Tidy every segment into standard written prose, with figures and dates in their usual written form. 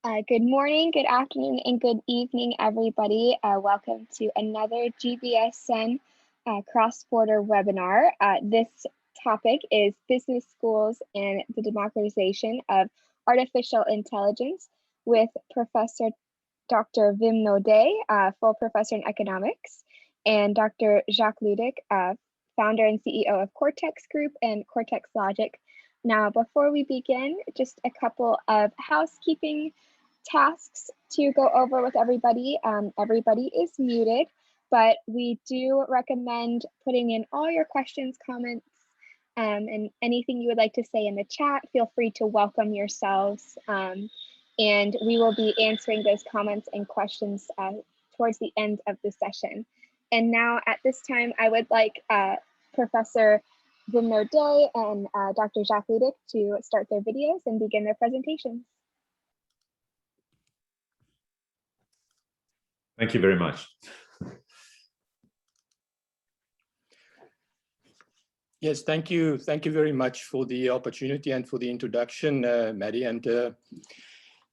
Good morning, good afternoon, and good evening, everybody. Welcome to another GBSN cross-border webinar. This topic is business schools and the democratization of artificial intelligence with Professor Dr. Wim Naudet, full professor in economics, and Dr. Jacques Ludik, founder and CEO of Cortex Group and Cortex Logic. Now, before we begin, just a couple of housekeeping tasks to go over with everybody. Everybody is muted, but we do recommend putting in all your questions, comments, and anything you would like to say in the chat. Feel free to welcome yourselves, and we will be answering those comments and questions towards the end of the session. And now at this time, I would like Professor Wim Naudet and Dr. Jacques Ludik to start their videos and begin their presentations. Thank you very much. Yes, thank you. Thank you very much for the opportunity and for the introduction, Maddie. And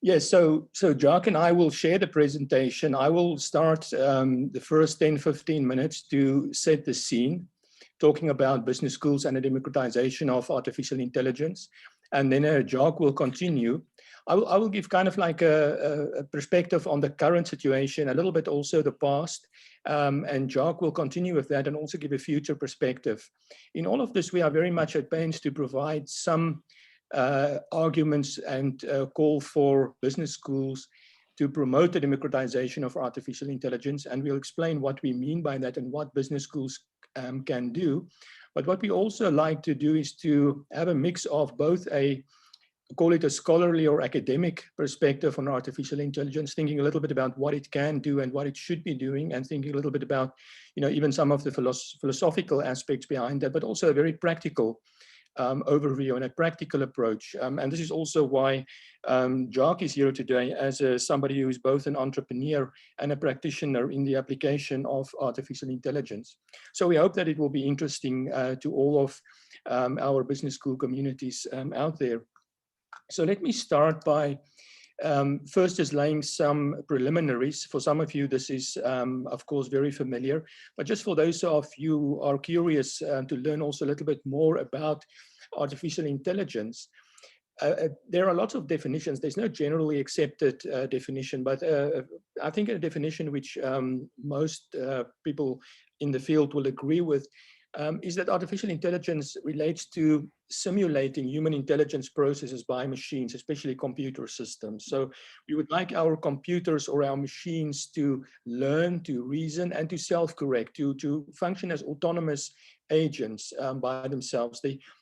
yes, so Jacques and I will share the presentation. I will start the first 10-15 minutes to set the scene, talking about business schools and the democratization of artificial intelligence. And then Jacques will continue. I will give kind of like a perspective on the current situation, a little bit also the past, and Jacques will continue with that and also give a future perspective. In all of this, we are very much at pains to provide some arguments and call for business schools to promote the democratization of artificial intelligence, and we'll explain what we mean by that and what business schools can do. But what we also like to do is to have a mix of both call it a scholarly or academic perspective on artificial intelligence, thinking a little bit about what it can do and what it should be doing, and thinking a little bit about, even some of the philosophical aspects behind that, but also a very practical overview and a practical approach. And this is also why Jacques is here today as somebody who is both an entrepreneur and a practitioner in the application of artificial intelligence. So we hope that it will be interesting to all of our business school communities out there. So let me start by first just laying some preliminaries. For some of you, this is, of course, very familiar. But just for those of you who are curious to learn also a little bit more about artificial intelligence, there are lots of definitions. There's no generally accepted definition, but I think a definition which most people in the field will agree with is that artificial intelligence relates to simulating human intelligence processes by machines, especially computer systems. So we would like our computers or our machines to learn, to reason, and to self-correct, to function as autonomous agents by themselves.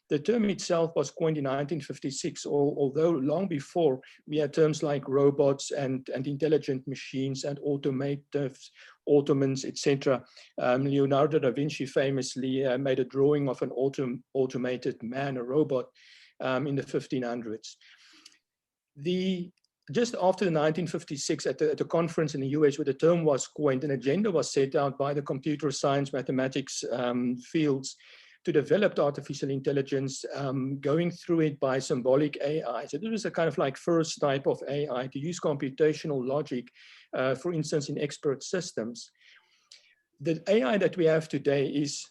The term itself was coined in 1956, although long before we had terms like robots and intelligent machines and automatives, automans, etc. Leonardo da Vinci famously made a drawing of an automated man, a robot, in the 1500s. Just after the 1956, at the conference in the US where the term was coined, an agenda was set out by the computer science, mathematics fields to develop artificial intelligence, going through it by symbolic AI. So this was a kind of like first type of AI to use computational logic, for instance, in expert systems. The AI that we have today is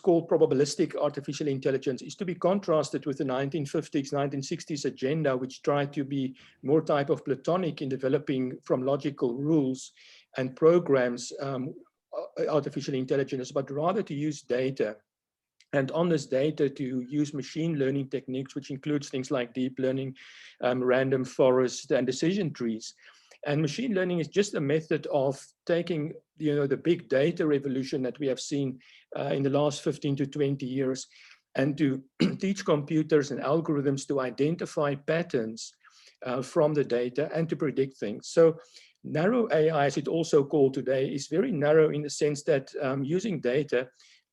called probabilistic artificial intelligence. Is to be contrasted with the 1950s, 1960s agenda, which tried to be more type of Platonic in developing from logical rules and programs artificial intelligence, but rather to use data. And on this data to use machine learning techniques, which includes things like deep learning, random forest, and decision trees. And machine learning is just a method of taking, the big data revolution that we have seen in the last 15 to 20 years, and to teach computers and algorithms to identify patterns from the data and to predict things. So narrow AI, as it's also called today, is very narrow in the sense that using data,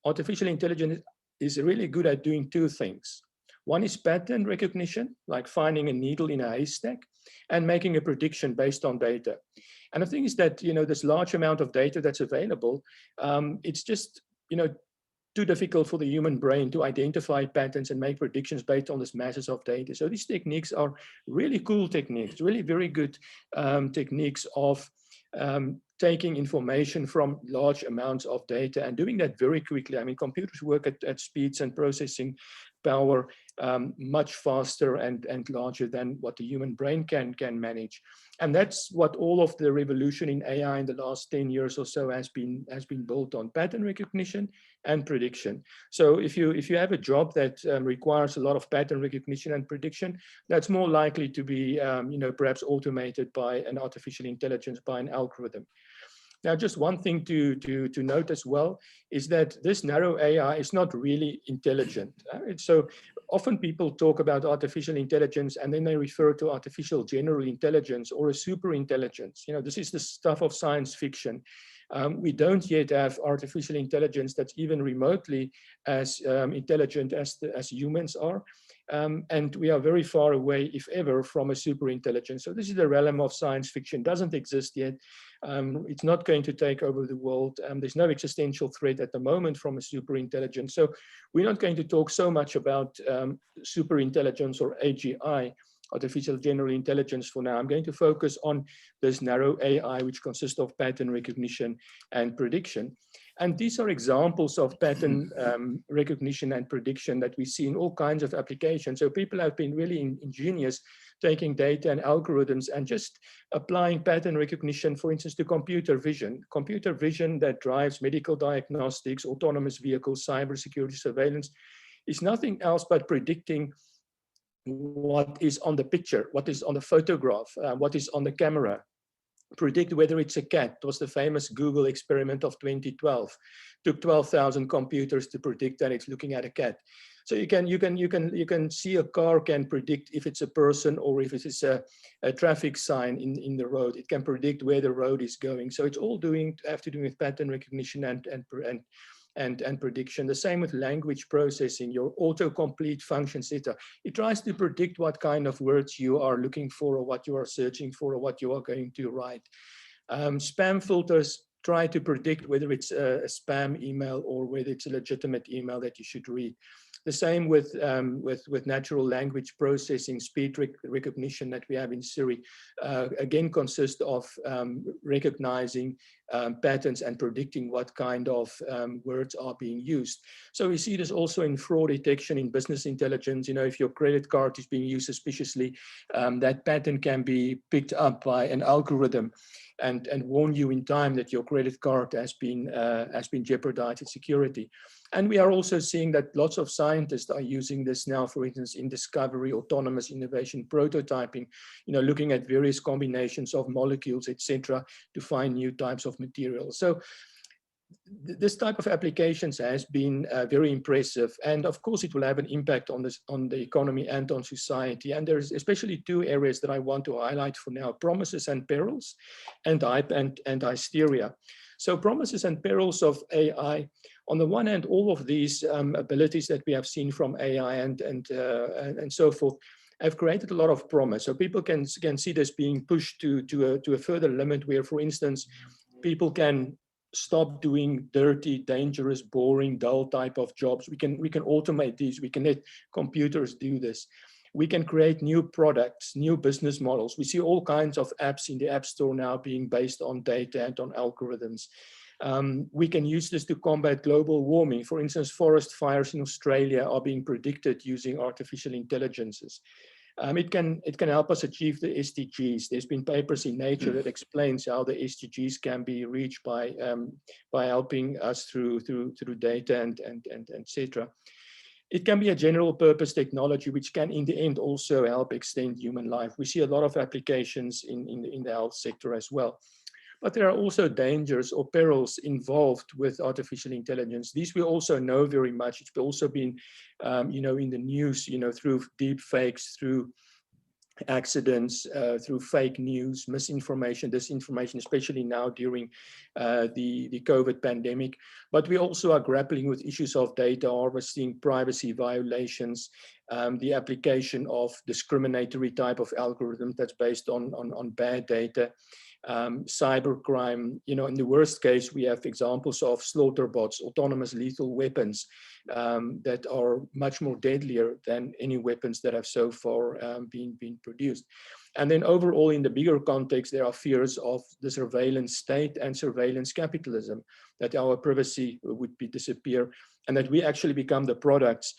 artificial intelligence is really good at doing two things. One is pattern recognition, like finding a needle in a haystack, and making a prediction based on data. And the thing is that, this large amount of data that's available, it's just, too difficult for the human brain to identify patterns and make predictions based on this masses of data. So these techniques are really cool techniques, really very good techniques of taking information from large amounts of data and doing that very quickly. I mean, computers work at speeds and processing power much faster and larger than what the human brain can manage. And that's what all of the revolution in AI in the last 10 years or so has been built on: pattern recognition and prediction. So if you have a job that requires a lot of pattern recognition and prediction, that's more likely to be perhaps automated by an artificial intelligence, by an algorithm. Now, just one thing to note as well is that this narrow AI is not really intelligent. So often people talk about artificial intelligence and then they refer to artificial general intelligence or a super intelligence. This is the stuff of science fiction. We don't yet have artificial intelligence that's even remotely as intelligent as humans are. And we are very far away, if ever, from a super intelligence. So this is the realm of science fiction, doesn't exist yet. It's not going to take over the world. There's no existential threat at the moment from a super intelligence. So we're not going to talk so much about super intelligence or AGI, artificial general intelligence, for now. I'm going to focus on this narrow AI, which consists of pattern recognition and prediction. And these are examples of pattern recognition and prediction that we see in all kinds of applications. So people have been really ingenious, taking data and algorithms and just applying pattern recognition, for instance, to computer vision. Computer vision that drives medical diagnostics, autonomous vehicles, cybersecurity surveillance is nothing else but predicting what is on the picture, what is on the photograph, what is on the camera. Predict whether it's a cat. It was the famous Google experiment of 2012. Took 12,000 computers to predict that it's looking at a cat. So you can see a car can predict if it's a person or if it is a traffic sign in the road. It can predict where the road is going. So it's all have to do with pattern recognition and prediction. The same with language processing, your autocomplete function, etc. It tries to predict what kind of words you are looking for or what you are searching for or what you are going to write. Spam filters try to predict whether it's a spam email or whether it's a legitimate email that you should read. The same with natural language processing, speech recognition that we have in Siri, again consists of recognizing patterns and predicting what kind of words are being used. So we see this also in fraud detection, in business intelligence. If your credit card is being used suspiciously, that pattern can be picked up by an algorithm and warn you in time that your credit card has been jeopardized its security. And we are also seeing that lots of scientists are using this now, for instance, in discovery, autonomous innovation, prototyping, looking at various combinations of molecules, etc., to find new types of materials. So this type of applications has been very impressive. And of course, it will have an impact on the economy and on society. And there's especially two areas that I want to highlight for now: promises and perils, and hype and hysteria. So promises and perils of AI. On the one hand, all of these abilities that we have seen from AI and so forth have created a lot of promise. So people can see this being pushed to a further limit where, for instance, people can stop doing dirty, dangerous, boring, dull type of jobs. We can automate these. We can let computers do this. We can create new products, new business models. We see all kinds of apps in the App Store now being based on data and on algorithms. We can use this to combat global warming. For instance, forest fires in Australia are being predicted using artificial intelligences. It can help us achieve the SDGs. There's been papers in Nature that explains how the SDGs can be reached by helping us through data and etc. It can be a general purpose technology which can in the end also help extend human life. We see a lot of applications in the health sector as well. But there are also dangers or perils involved with artificial intelligence. These we also know very much. It's also been, in the news, through deep fakes, through accidents, through fake news, misinformation, disinformation, especially now during the COVID pandemic. But we also are grappling with issues of data harvesting, privacy violations, the application of discriminatory type of algorithm that's based on bad data, cybercrime. You know, in the worst case, we have examples of slaughter bots, autonomous lethal weapons that are much more deadlier than any weapons that have so far been produced. And then overall, in the bigger context, there are fears of the surveillance state and surveillance capitalism, that our privacy would disappear, and that we actually become the products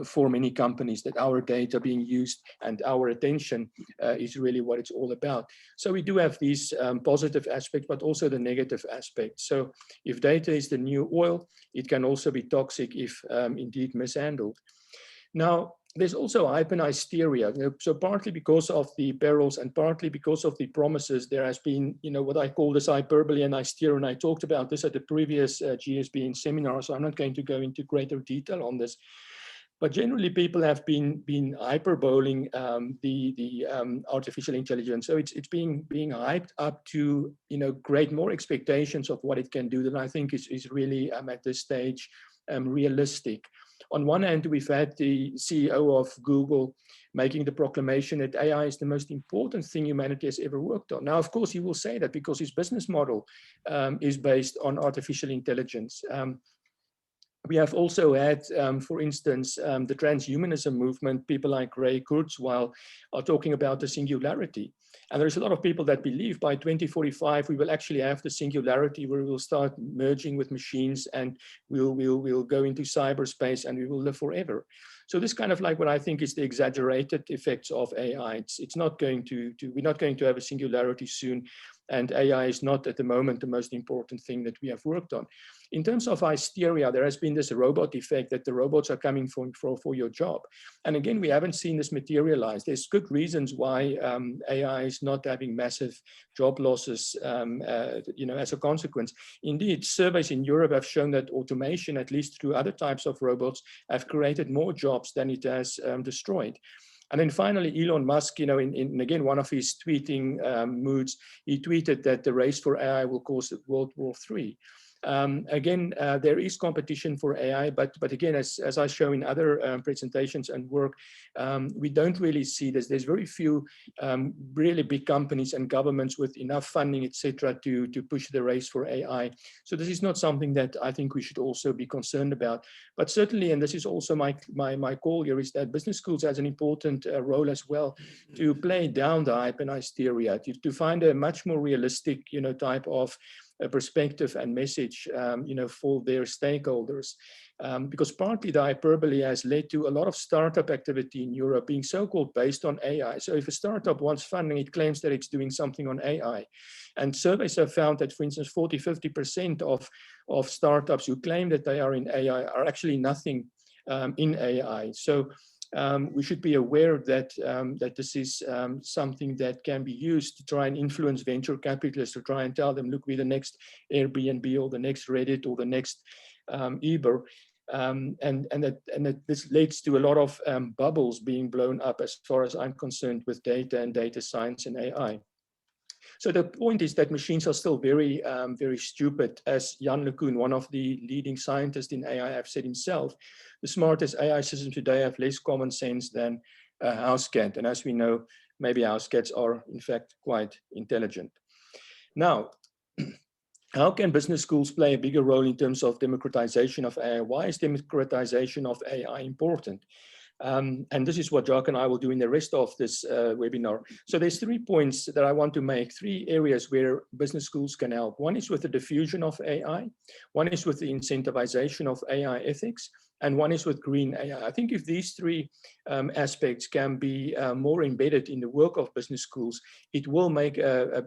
for many companies, that our data being used and our attention is really what it's all about. So we do have these positive aspects, but also the negative aspects. So if data is the new oil, it can also be toxic if indeed mishandled. Now, there's also hype and hysteria. So partly because of the perils and partly because of the promises, there has been, what I call this hyperbole and hysteria. And I talked about this at the previous GSBN seminar, so I'm not going to go into greater detail on this. But generally, people have been hyperboling the artificial intelligence. So it's being hyped up to great more expectations of what it can do than I think is really at this stage realistic. On one hand, we've had the CEO of Google making the proclamation that AI is the most important thing humanity has ever worked on. Now, of course, he will say that because his business model is based on artificial intelligence. We have also had, for instance, the transhumanism movement. People like Ray Kurzweil are talking about the singularity. And there's a lot of people that believe by 2045, we will actually have the singularity where we will start merging with machines and we'll go into cyberspace and we will live forever. So this kind of like what I think is the exaggerated effects of AI. It's not going we're not going to have a singularity soon. And AI is not at the moment the most important thing that we have worked on. In terms of hysteria, there has been this robot effect that the robots are coming for your job. And again, we haven't seen this materialize. There's good reasons why AI is not having massive job losses, as a consequence. Indeed, surveys in Europe have shown that automation, at least through other types of robots, have created more jobs than it has destroyed. And then finally, Elon Musk, in again, one of his tweeting moods, he tweeted that the race for AI will cause World War III. Again, there is competition for AI, but again, as I show in other presentations and work, we don't really see this. There's very few really big companies and governments with enough funding, etc., to push the race for AI. So this is not something that I think we should also be concerned about. But certainly, and this is also my call here, is that business schools has an important role as well to play down the hype and hysteria, to find a much more realistic, type of perspective and message, for their stakeholders. Because partly the hyperbole has led to a lot of startup activity in Europe being so-called based on AI. So if a startup wants funding, it claims that it's doing something on AI. And surveys have found that, for instance, 40–50% of startups who claim that they are in AI are actually nothing in AI. So we should be aware that that this is something that can be used to try and influence venture capitalists, to try and tell them, look, we're the next Airbnb or the next Reddit or the next Uber. And that this leads to a lot of bubbles being blown up as far as I'm concerned with data and data science and AI. So the point is that machines are still very, very stupid. As Jan LeCun, one of the leading scientists in AI, have said himself, the smartest AI systems today have less common sense than a house cat. And as we know, maybe house cats are in fact quite intelligent. Now, how can business schools play a bigger role in terms of democratization of AI? Why is democratization of AI important? And this is what Jacques and I will do in the rest of this webinar. So there's 3 points that I want to make, 3 areas where business schools can help. One is with the diffusion of AI, one is with the incentivization of AI ethics, and one is with green AI. I think if these 3 aspects can be more embedded in the work of business schools, it will make a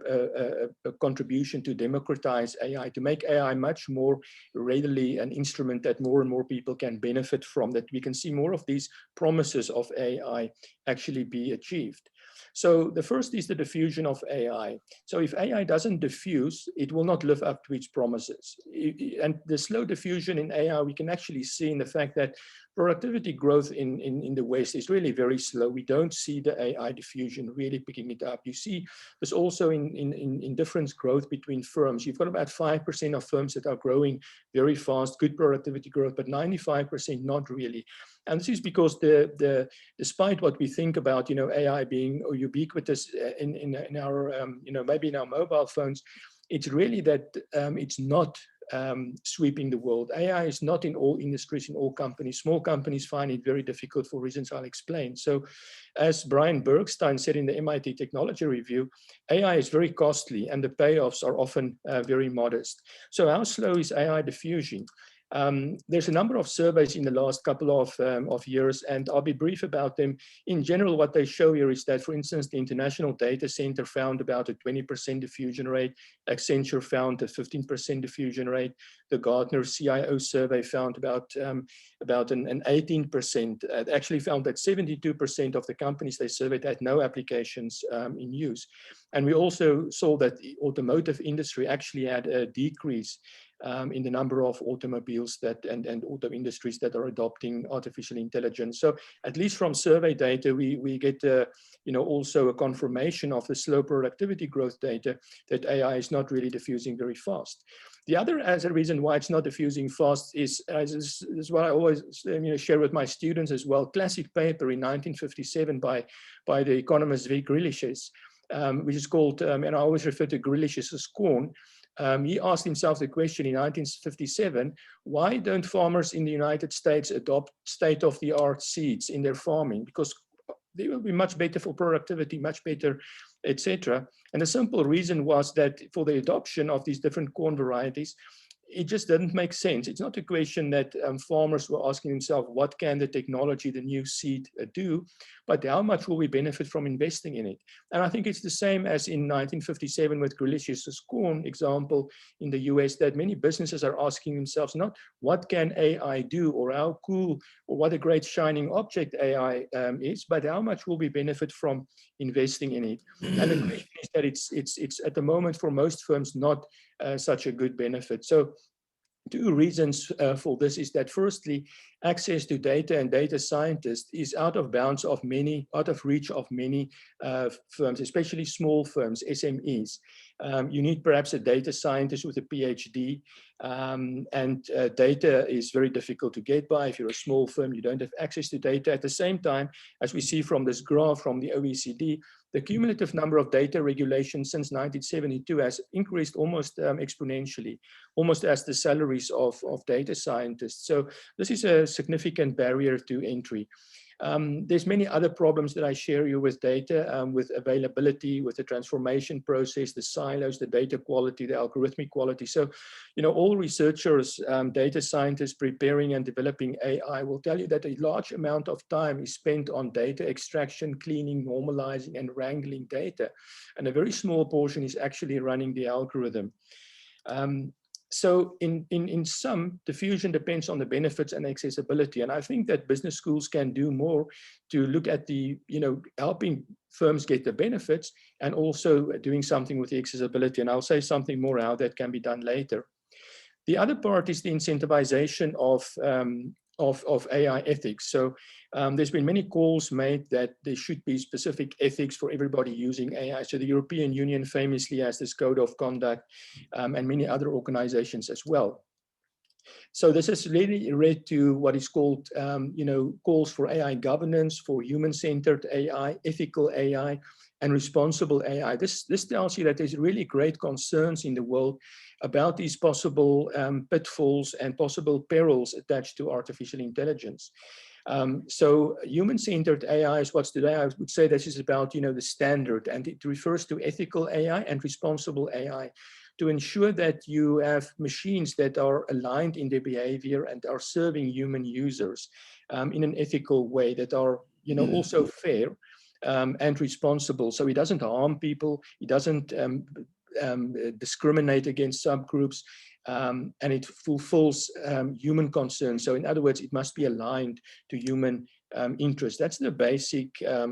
contribution to democratize AI, to make AI much more readily an instrument that more and more people can benefit from, that we can see more of these promises of AI actually be achieved. So the first is the diffusion of AI. So if AI doesn't diffuse, it will not live up to its promises. And the slow diffusion in AI, we can actually see in the fact that productivity growth in the West is really very slow. We don't see the AI diffusion really picking it up. You see there's also in difference growth between firms. You've got about 5% of firms that are growing very fast, good productivity growth, but 95% not really. And this is because despite what we think about, AI being ubiquitous in our, maybe in our mobile phones, it's really that it's not sweeping the world. AI is not in all industries, in all companies. Small companies find it very difficult for reasons I'll explain. So as Brian Bergstein said in the MIT Technology Review, AI is very costly and the payoffs are often very modest. So how slow is AI diffusion? There's a number of surveys in the last couple of years, and I'll be brief about them. In general, what they show here is that, for instance, the International Data Center found about a 20% diffusion rate. Accenture found a 15% diffusion rate. The Gartner CIO survey found about an 18%. Actually found that 72% of the companies they surveyed had no applications in use. And we also saw that the automotive industry actually had a decrease in the number of automobiles and auto industries that are adopting artificial intelligence. So at least from survey data, we get also a confirmation of the slow productivity growth data that AI is not really diffusing very fast. The other reason why it's not diffusing fast is what I always share with my students as well. Classic paper in 1957 by the economist V. Grealish, which is called, and I always refer to Grealish as scorn. He asked himself the question in 1957, why don't farmers in the United States adopt state-of-the-art seeds in their farming? Because they will be much better for productivity, much better, etc. And the simple reason was that for the adoption of these different corn varieties, it just didn't make sense. It's not a question that farmers were asking themselves, what can the technology, the new seed do, but how much will we benefit from investing in it? And I think it's the same as in 1957 with Grealish's corn example in the US, that many businesses are asking themselves not what can AI do or how cool or what a great shining object AI is, but how much will we benefit from investing in it? And the question is that it's at the moment for most firms not such a good benefit. So two reasons for this is that firstly, access to data and data scientists is out of reach of many firms, especially small firms, SMEs. You need perhaps a data scientist with a PhD, and data is very difficult to get by. If you're a small firm, you don't have access to data. At the same time, as we see from this graph from the OECD, the cumulative number of data regulations since 1972 has increased almost exponentially, almost as the salaries of data scientists. So this is a significant barrier to entry. There's many other problems that I share you with data, with availability, with the transformation process, the silos, the data quality, the algorithmic quality. So, all researchers, data scientists preparing and developing AI will tell you that a large amount of time is spent on data extraction, cleaning, normalizing, and wrangling data. And a very small portion is actually running the algorithm. So in sum, diffusion depends on the benefits and accessibility. And I think that business schools can do more to look at the, helping firms get the benefits and also doing something with the accessibility. And I'll say something more how that can be done later. The other part is the incentivization of AI ethics. So there's been many calls made that there should be specific ethics for everybody using AI. So the European Union famously has this code of conduct, and many other organizations as well. So this is really led to what is called, calls for AI governance, for human-centered AI, ethical AI, and responsible AI. This tells you that there's really great concerns in the world about these possible pitfalls and possible perils attached to artificial intelligence. So human-centered AI is what's today, I would say this is about, the standard, and it refers to ethical AI and responsible AI to ensure that you have machines that are aligned in their behavior and are serving human users in an ethical way, that are, also fair and responsible. So it doesn't harm people, it doesn't discriminate against subgroups, and it fulfills human concerns. So in other words, it must be aligned to human interest. That's the basic, I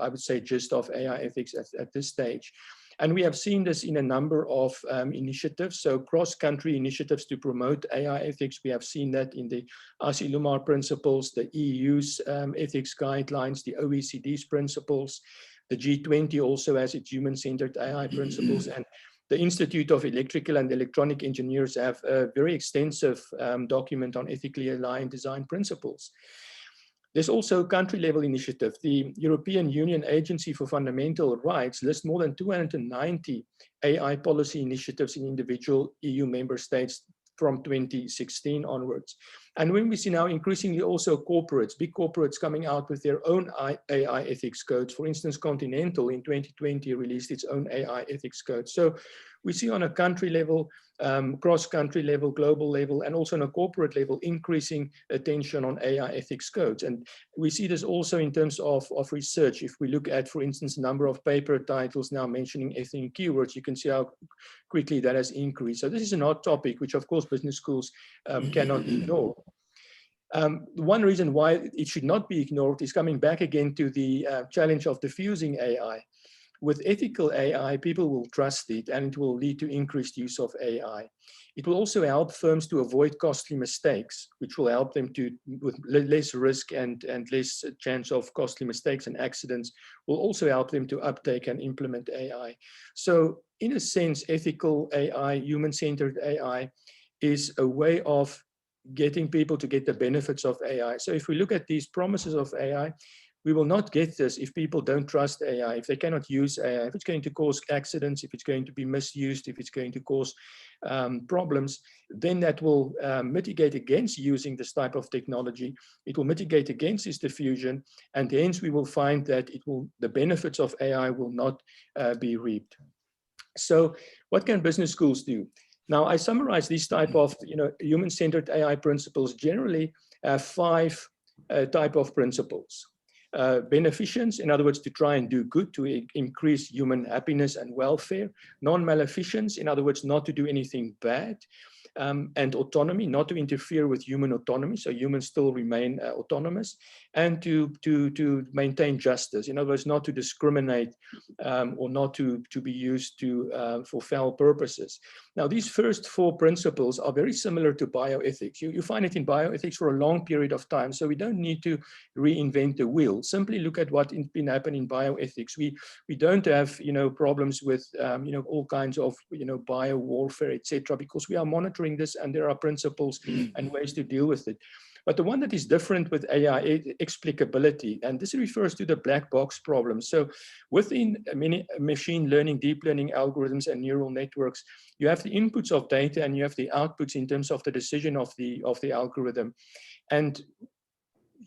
would say, gist of AI ethics at this stage. And we have seen this in a number of initiatives, so cross-country initiatives to promote AI ethics. We have seen that in the Asilomar principles, the EU's ethics guidelines, the OECD's principles, the G20 also has its human-centered AI principles, and the Institute of Electrical and Electronic Engineers have a very extensive document on ethically aligned design principles. There's also a country-level initiative. The European Union Agency for Fundamental Rights lists more than 290 AI policy initiatives in individual EU member states from 2016 onwards. And when we see now increasingly also corporates, big corporates coming out with their own AI ethics codes. For instance, Continental in 2020 released its own AI ethics code. So we see on a country level, cross-country level, global level, and also on a corporate level, increasing attention on AI ethics codes. And we see this also in terms of research. If we look at, for instance, the number of paper titles now mentioning ethical keywords, you can see how quickly that has increased. So this is an hot topic, which of course business schools cannot ignore. One reason why it should not be ignored is coming back again to the challenge of diffusing AI. With ethical AI, people will trust it, and it will lead to increased use of AI. It will also help firms to avoid costly mistakes, which will help them to, with less risk and less chance of costly mistakes and accidents, will also help them to uptake and implement AI. So in a sense, ethical AI, human-centered AI, is a way of getting people to get the benefits of AI. So if we look at these promises of AI, we will not get this if people don't trust AI, if they cannot use AI, if it's going to cause accidents, if it's going to be misused, if it's going to cause problems, then that will mitigate against using this type of technology. It will mitigate against this diffusion, and hence we will find that the benefits of AI will not be reaped. So what can business schools do? Now, I summarize these type of human-centered AI principles generally have 5 type of principles. Beneficence, in other words, to try and do good, to increase human happiness and welfare. Non-maleficence, in other words, not to do anything bad. And autonomy, not to interfere with human autonomy, so humans still remain autonomous. And to maintain justice, in other words, not to discriminate or not to be used for foul purposes. Now, these first 4 principles are very similar to bioethics. You find it in bioethics for a long period of time, so we don't need to reinvent the wheel. Simply look at what has been happening in bioethics. We don't have problems with all kinds of bio warfare, etc., because we are monitoring this, and there are principles and ways to deal with it. But the one that is different with AI is explicability, and this refers to the black box problem. So within many machine learning, deep learning algorithms and neural networks, you have the inputs of data and you have the outputs in terms of the decision of the algorithm. And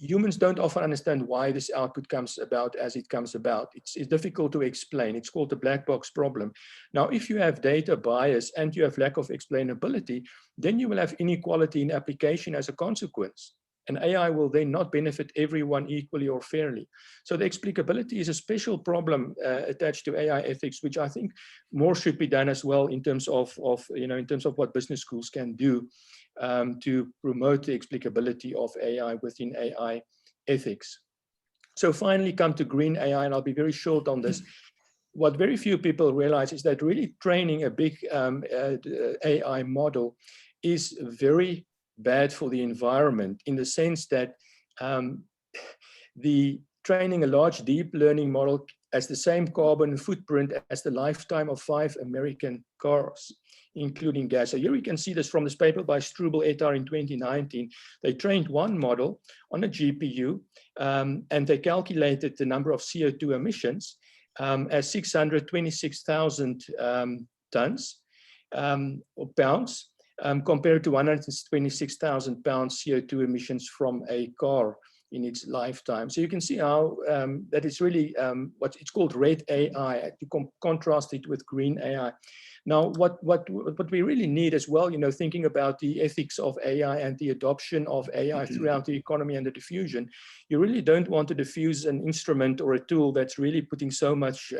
humans don't often understand why this output comes about as it comes about. It's difficult to explain. It's called the black box problem. Now, if you have data bias and you have lack of explainability, then you will have inequality in application as a consequence. And AI will then not benefit everyone equally or fairly. So the explicability is a special problem attached to AI ethics, which I think more should be done as well in terms of what business schools can do to promote the explicability of AI within AI ethics. So finally come to green AI, and I'll be very short on this. What very few people realize is that really training a big AI model is very bad for the environment, in the sense that the training a large deep learning model has the same carbon footprint as the lifetime of 5 American cars, including gas. So here we can see this from this paper by Struble et al. In 2019. They trained one model on a GPU, and they calculated the number of CO2 emissions as 626,000 tons or pounds, compared to 126,000 pounds CO2 emissions from a car in its lifetime. So you can see how that is really what it's called red AI, to contrast it with green AI. Now, what we really need as well, thinking about the ethics of AI and the adoption of AI throughout the economy and the diffusion, you really don't want to diffuse an instrument or a tool that's really putting so much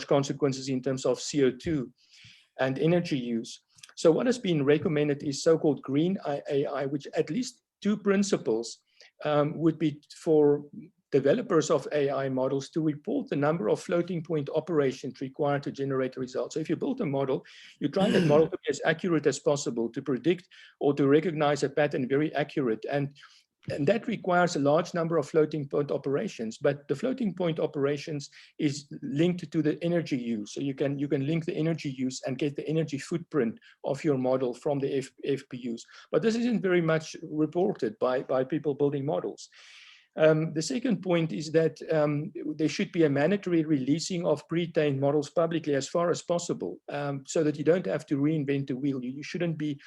consequences in terms of CO2 and energy use. So what has been recommended is so-called green AI, which at least 2 principles would be developers of AI models to report the number of floating point operations required to generate a result. So if you build a model, you try that model to be as accurate as possible, to predict or to recognize a pattern very accurate. And that requires a large number of floating point operations, but the floating point operations is linked to the energy use. So you can link the energy use and get the energy footprint of your model from the FPUs. But this isn't very much reported by people building models. The second point is that there should be a mandatory releasing of pre-trained models publicly as far as possible, so that you don't have to reinvent the wheel. You shouldn't be,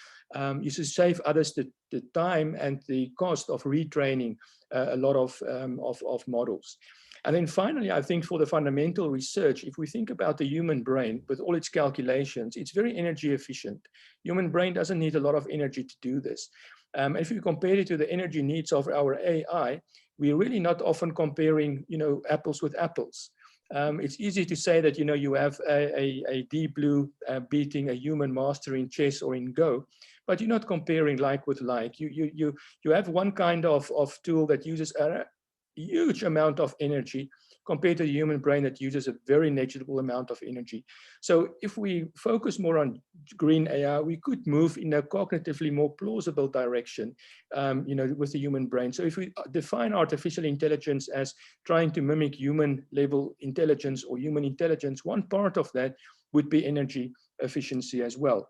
you should save others the time and the cost of retraining a lot of models. And then finally, I think for the fundamental research, if we think about the human brain with all its calculations, it's very energy efficient. Human brain doesn't need a lot of energy to do this. If you compare it to the energy needs of our AI, we're really not often comparing, apples with apples. It's easy to say that, you have a deep blue beating a human master in chess or in Go, but you're not comparing like with like. You have one kind of tool that uses a huge amount of energy compared to the human brain that uses a very negligible amount of energy. So if we focus more on green AI, we could move in a cognitively more plausible direction, with the human brain. So if we define artificial intelligence as trying to mimic human level intelligence or human intelligence, one part of that would be energy efficiency as well.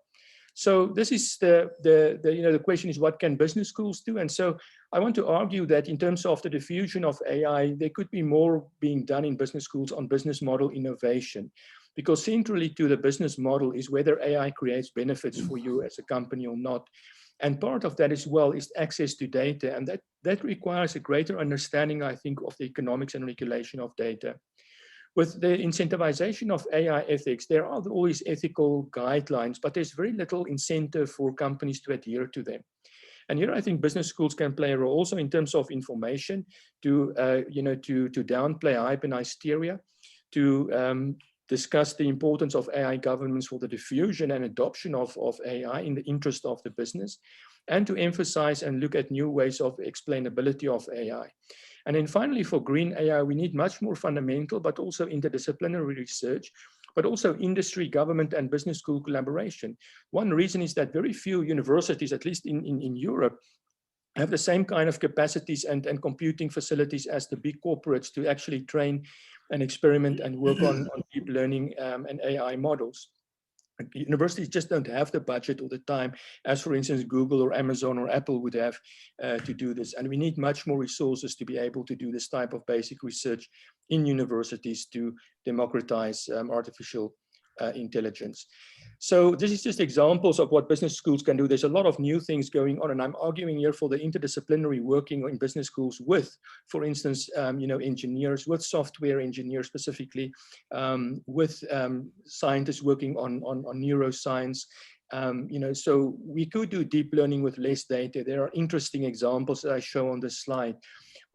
So this is the question is, what can business schools do? And so I want to argue that in terms of the diffusion of AI, there could be more being done in business schools on business model innovation, because centrally to the business model is whether AI creates benefits for you as a company or not. And part of that as well is access to data. And that requires a greater understanding, I think, of the economics and regulation of data. With the incentivization of AI ethics, there are always ethical guidelines, but there's very little incentive for companies to adhere to them. And here I think business schools can play a role also in terms of information to downplay hype and hysteria, to discuss the importance of AI governance for the diffusion and adoption of AI in the interest of the business, and to emphasize and look at new ways of explainability of AI. And then finally, for green AI, we need much more fundamental, but also interdisciplinary research, but also industry, government, and business school collaboration. One reason is that very few universities, at least in Europe, have the same kind of capacities and computing facilities as the big corporates to actually train and experiment and work on deep learning and AI models. Universities just don't have the budget or the time, as for instance, Google or Amazon or Apple would have to do this. And we need much more resources to be able to do this type of basic research in universities to democratize artificial intelligence. So this is just examples of what business schools can do. There's a lot of new things going on, and I'm arguing here for the interdisciplinary working in business schools with, for instance, engineers, with software engineers specifically, with scientists working on neuroscience. So we could do deep learning with less data. There are interesting examples that I show on this slide.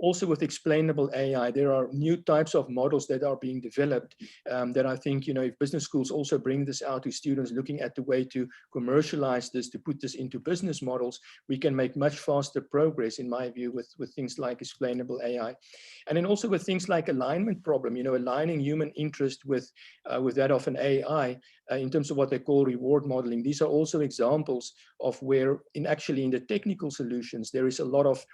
Also with explainable AI, there are new types of models that are being developed that I think, if business schools also bring this out to students looking at the way to commercialize this, to put this into business models, we can make much faster progress, in my view, with things like explainable AI. And then also with things like alignment problem, aligning human interest with that of an AI in terms of what they call reward modeling. These are also examples of where in the technical solutions, there is a lot of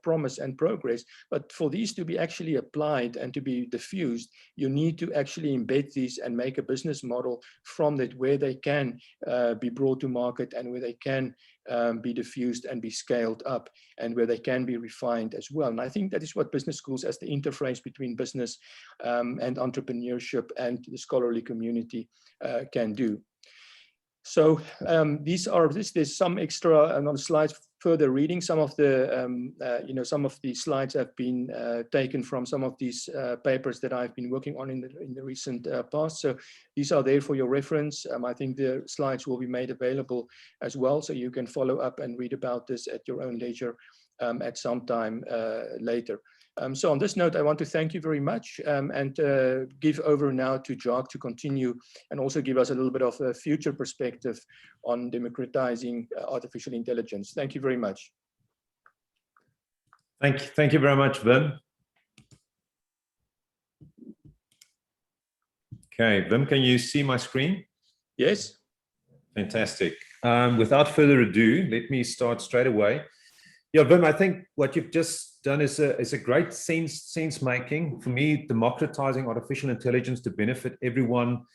promise and progress, but for these to be actually applied and to be diffused, you need to actually embed these and make a business model from that, where they can be brought to market and where they can be diffused and be scaled up, and where they can be refined as well. And I think that is what business schools, as the interface between business and entrepreneurship and the scholarly community, can do. So there's some extra on the slides, further reading. Some of the some of the slides have been taken from some of these papers that I've been working on in the recent past. So these are there for your reference. I think the slides will be made available as well, so you can follow up and read about this at your own leisure at some time later. So on this note, I want to thank you very much and give over now to Jacques to continue and also give us a little bit of a future perspective on democratizing artificial intelligence. Thank you very much. Thank you very much, Wim. Okay, Wim, can you see my screen? Yes. Fantastic. Without further ado, let me start straight away. Yeah, Wim, I think what you've just done is a great sense making. For me, democratizing artificial intelligence to benefit everyone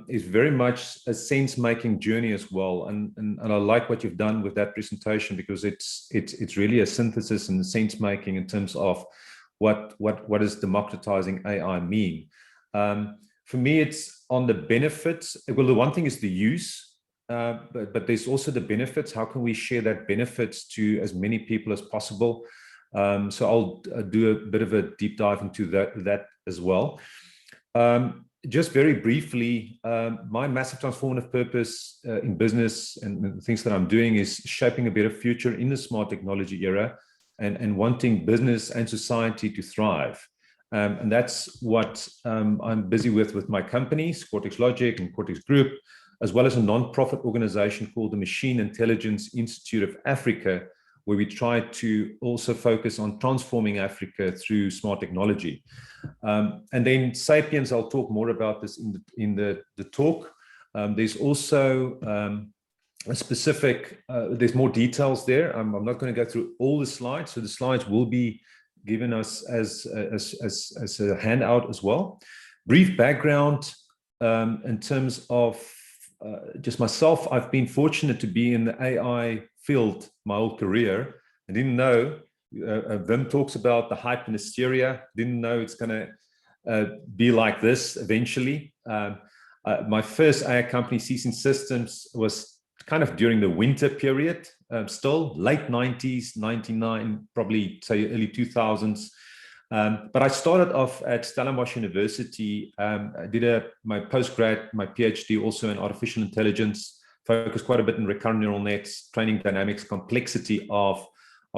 is very much a sense making journey as well. And I like what you've done with that presentation, because it's really a synthesis and sense making in terms of what does democratizing AI mean. For me, it's on the benefits. Well, the one thing is the use, but there's also the benefits. How can we share that benefits to as many people as possible? So I'll do a bit of a deep dive into that as well. Just very briefly, my massive transformative purpose in business and the things that I'm doing is shaping a better future in the smart technology era, and wanting business and society to thrive. And that's what I'm busy with my companies, Cortex Logic and Cortex Group, as well as a non-profit organization called the Machine Intelligence Institute of Africa, where we try to also focus on transforming Africa through smart technology. And then Sapiens, I'll talk more about this in the talk. There's also a specific, there's more details there. I'm not going to go through all the slides, so the slides will be given us as a handout as well. Brief background in terms of just myself. I've been fortunate to be in the AI field my whole career. I didn't know, Wim talks about the hype and hysteria. Didn't know it's going to be like this eventually. My first AI company, Sapiens Systems, was kind of during the winter period, still late 90s, 99, probably say early 2000s. But I started off at Stellenbosch University. I did my postgrad, my PhD also in artificial intelligence, focused quite a bit on recurrent neural nets, training dynamics, complexity of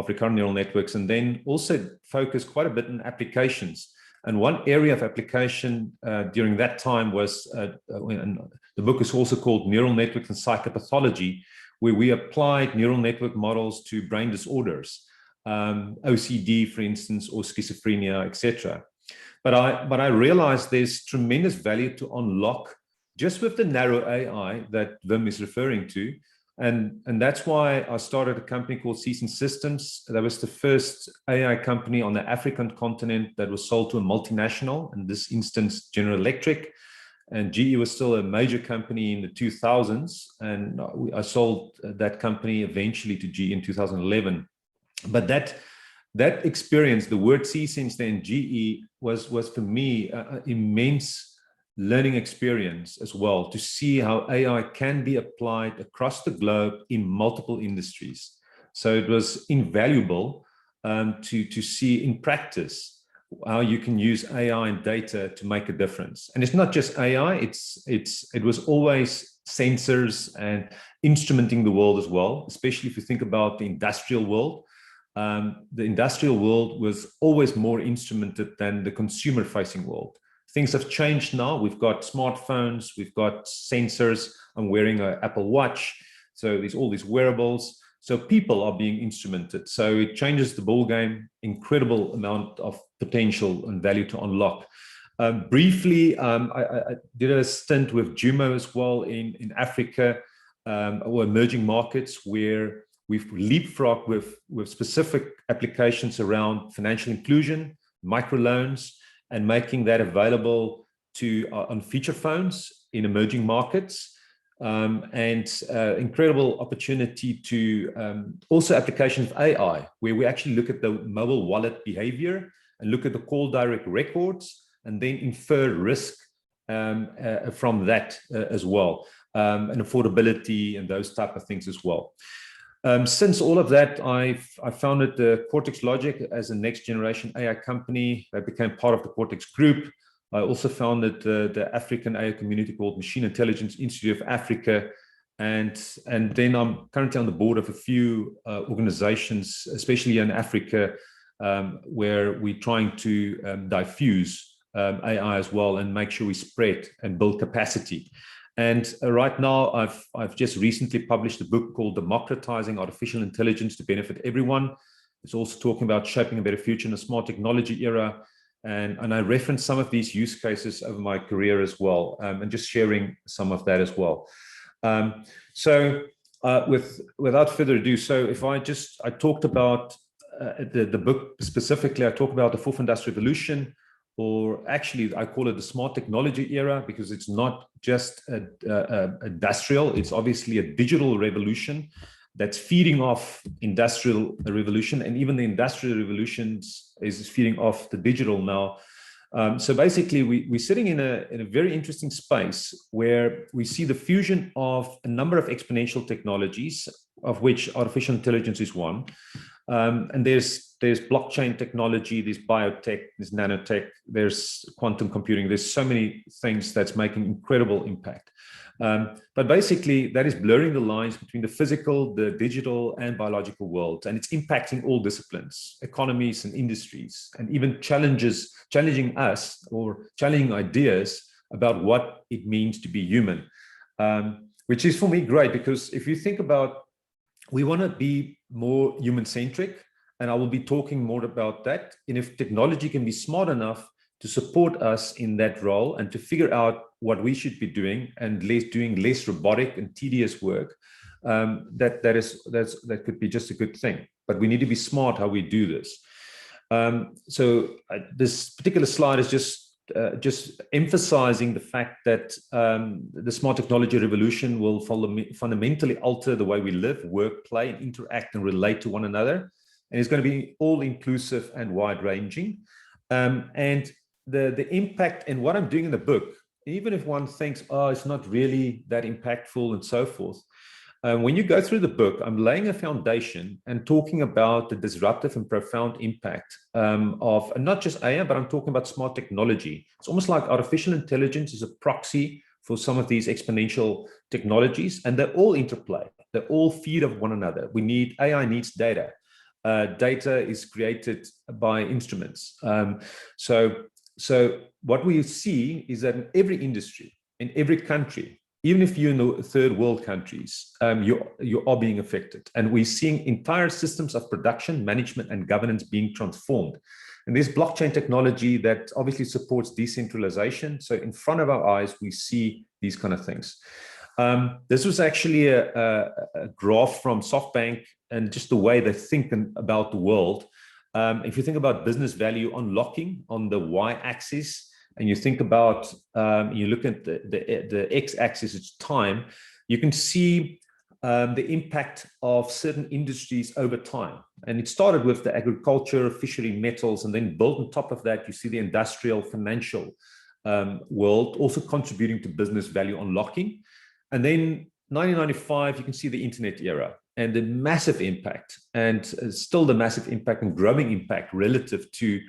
recurrent neural networks, and then also focused quite a bit on applications. And one area of application during that time was, and the book is also called Neural Networks and Psychopathology, where we applied neural network models to brain disorders, OCD, for instance, or schizophrenia, etc. But I realized there's tremendous value to unlock just with the narrow AI that Wim is referring to. And that's why I started a company called Sapiens Systems. That was the first AI company on the African continent that was sold to a multinational, in this instance, General Electric. And GE was still a major company in the 2000s. And I sold that company eventually to GE in 2011. But that experience, the word Sapiens then GE, was for me an immense learning experience as well, to see how AI can be applied across the globe in multiple industries. So it was invaluable to see in practice how you can use AI and data to make a difference. And it's not just AI, it was always sensors and instrumenting the world as well, especially if you think about the industrial world. The industrial world was always more instrumented than the consumer-facing world. Things have changed now. We've got smartphones, we've got sensors. I'm wearing an Apple Watch. So there's all these wearables. So people are being instrumented. So it changes the ball game, incredible amount of potential and value to unlock. Briefly, I did a stint with Huma as well in Africa, or emerging markets, where we've leapfrogged with specific applications around financial inclusion, microloans, and making that available to on feature phones in emerging markets, and incredible opportunity to also application of AI, where we actually look at the mobile wallet behavior and look at the call direct records and then infer risk from that as well, and affordability and those type of things as well. Since all of that, I founded the Cortex Logic as a next generation AI company that became part of the Cortex Group. I also founded the African AI community called Machine Intelligence Institute of Africa. And then I'm currently on the board of a few organizations, especially in Africa, where we're trying to diffuse AI as well and make sure we spread and build capacity. And right now, I've just recently published a book called Democratizing Artificial Intelligence to Benefit Everyone. It's also talking about shaping a better future in a smart technology era. And I reference some of these use cases over my career as well, and just sharing some of that as well. Without further ado, so if I talked about the book specifically, I talk about the fourth industrial revolution, or actually I call it the smart technology era, because it's not just industrial, it's obviously a digital revolution that's feeding off industrial revolution, and even the industrial revolutions is feeding off the digital now. So basically, we're sitting in a very interesting space where we see the fusion of a number of exponential technologies, of which artificial intelligence is one. And there's blockchain technology, there's biotech, there's nanotech, there's quantum computing. There's so many things that's making incredible impact. But basically, that is blurring the lines between the physical, the digital, and biological worlds, and it's impacting all disciplines, economies, and industries, and even challenging us or challenging ideas about what it means to be human, which is for me great, because if you think about, we want to be more human-centric, and I will be talking more about that. And if technology can be smart enough to support us in that role and to figure out what we should be doing and doing less robotic and tedious work, that could be just a good thing. But we need to be smart how we do this. This particular slide is just emphasizing the fact that the smart technology revolution will fundamentally alter the way we live, work, play, and interact and relate to one another. And it's going to be all inclusive and wide ranging. And the impact and what I'm doing in the book, even if one thinks, oh, it's not really that impactful and so forth, when you go through the book, I'm laying a foundation and talking about the disruptive and profound impact of not just AI, but I'm talking about smart technology. It's almost like artificial intelligence is a proxy for some of these exponential technologies, and they all interplay. They all feed off one another. AI needs data. Data is created by instruments. So what we see is that in every industry, in every country, even if you're in the third world countries, you are being affected. And we're seeing entire systems of production, management, and governance being transformed. And there's blockchain technology that obviously supports decentralization. So in front of our eyes, we see these kind of things. This was actually a graph from SoftBank and just the way they think about the world. If you think about business value unlocking on the y-axis, and you think about, you look at the x-axis, it's time, you can see the impact of certain industries over time. And it started with the agriculture, fishery, metals, and then built on top of that, you see the industrial, financial world also contributing to business value unlocking. And then 1995, you can see the internet era and the massive impact, and still the massive impact and growing impact relative to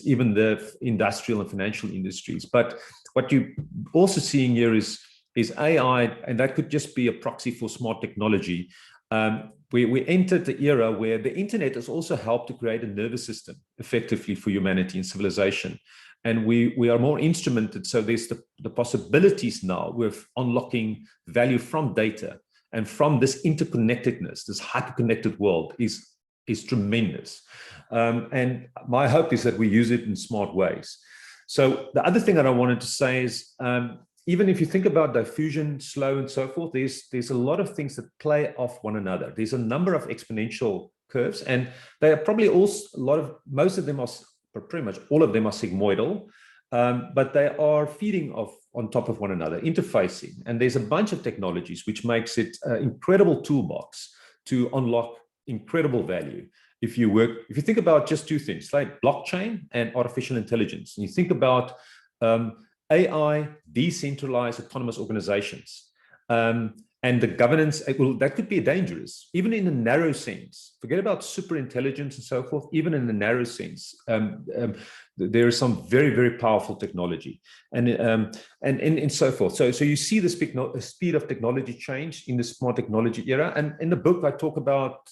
even the industrial and financial industries. But what you're also seeing here is AI, and that could just be a proxy for smart technology. We entered the era where the internet has also helped to create a nervous system effectively for humanity and civilization. And we are more instrumented. So there's the possibilities now with unlocking value from data and from this interconnectedness, this hyper-connected world is tremendous. And my hope is that we use it in smart ways. So the other thing that I wanted to say is, even if you think about diffusion, slow, and so forth, there's a lot of things that play off one another. There's a number of exponential curves, and they are probably most of them are, pretty much all of them are sigmoidal, but they are feeding off on top of one another, interfacing. And there's a bunch of technologies which makes it an incredible toolbox to unlock incredible value. If you think about just two things, like blockchain and artificial intelligence, and you think about AI, decentralized autonomous organizations, and the governance, that could be dangerous, even in a narrow sense. Forget about super intelligence and so forth, even in a narrow sense. There is some very, very powerful technology and so forth. So you see the speed of technology change in the smart technology era. And in the book, I talk about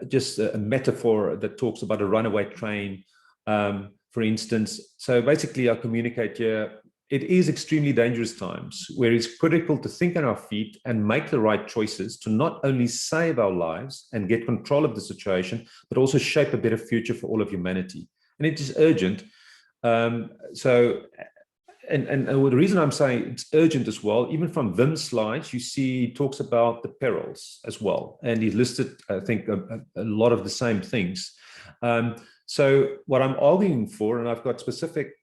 just a metaphor that talks about a runaway train, for instance. So basically, I communicate here it is extremely dangerous times where it's critical to think on our feet and make the right choices to not only save our lives and get control of the situation, but also shape a better future for all of humanity. And it is urgent. And the reason I'm saying it's urgent as well, even from Wim's slides, you see he talks about the perils as well. And he listed, I think, a lot of the same things. So what I'm arguing for, and I've got specific